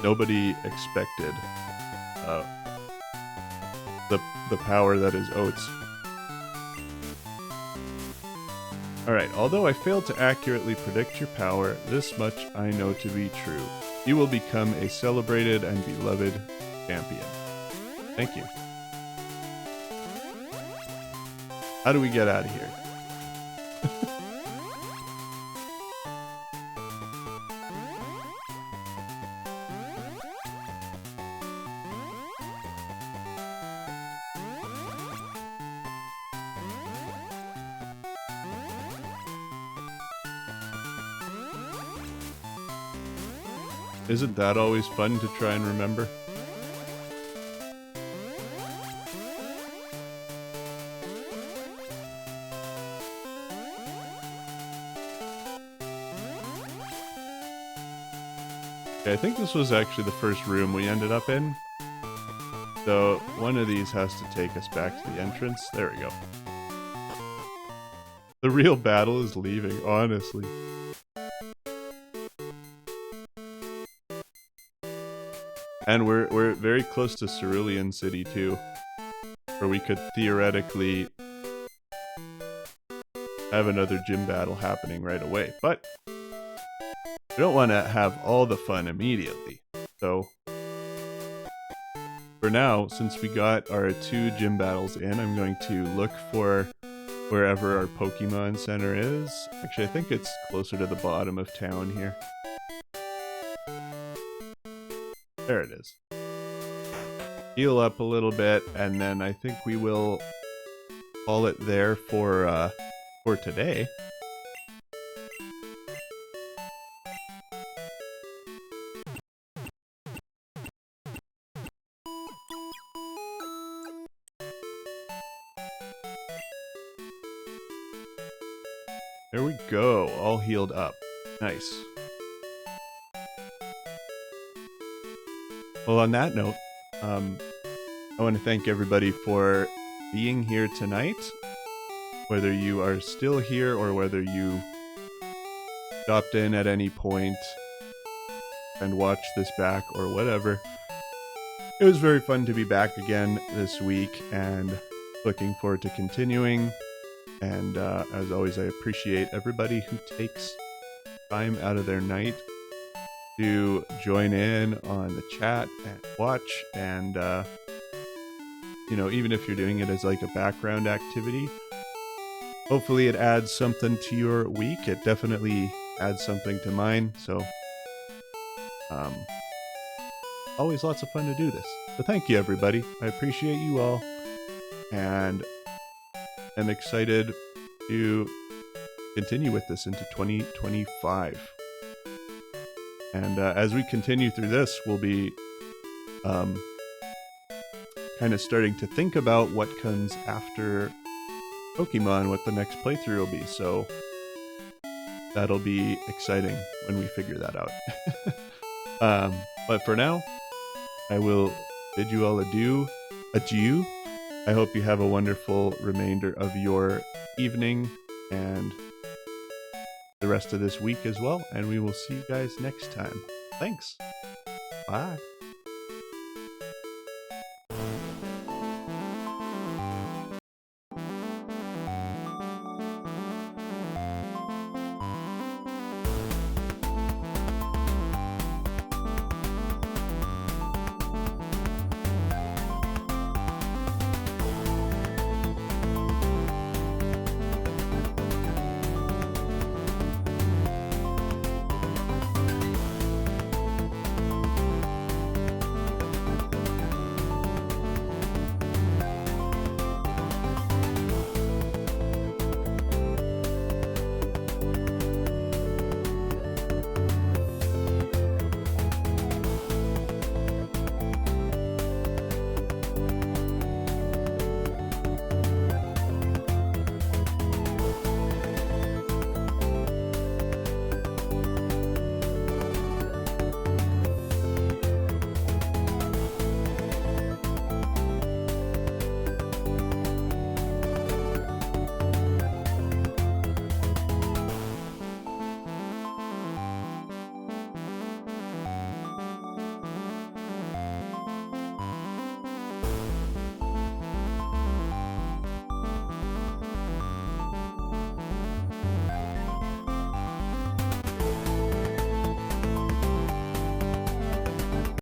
Nobody expected the power that is Oats. Alright, although I failed to accurately predict your power, this much I know to be true. You will become a celebrated and beloved champion. Thank you. How do we get out of here? Isn't that always fun to try and remember? Okay, I think this was actually the first room we ended up in. So one of these has to take us back to the entrance. There we go. The real battle is leaving, honestly. And we're very close to Cerulean City too, where we could theoretically have another gym battle happening right away. But we don't want to have all the fun immediately. So for now, since we got our 2 gym battles in, I'm going to look for wherever our Pokemon Center is. Actually, I think it's closer to the bottom of town here. There it is. Heal up a little bit, and then I think we will call it there for today. There we go, all healed up. Nice. Well, on that note, I want to thank everybody for being here tonight. Whether you are still here or whether you stopped in at any point and watched this back or whatever. It was very fun to be back again this week and looking forward to continuing. And as always, I appreciate everybody who takes time out of their night to join in on the chat and watch. And, you know, even if you're doing it as like a background activity, hopefully it adds something to your week. It definitely adds something to mine. So, always lots of fun to do this. So thank you, everybody. I appreciate you all. And I'm excited to continue with this into 2025. And as we continue through this, we'll be kind of starting to think about what comes after Pokemon, what the next playthrough will be. So that'll be exciting when we figure that out. But for now, I will bid you all adieu. I hope you have a wonderful remainder of your evening and the rest of this week as well. And we will see you guys next time. Thanks. Bye.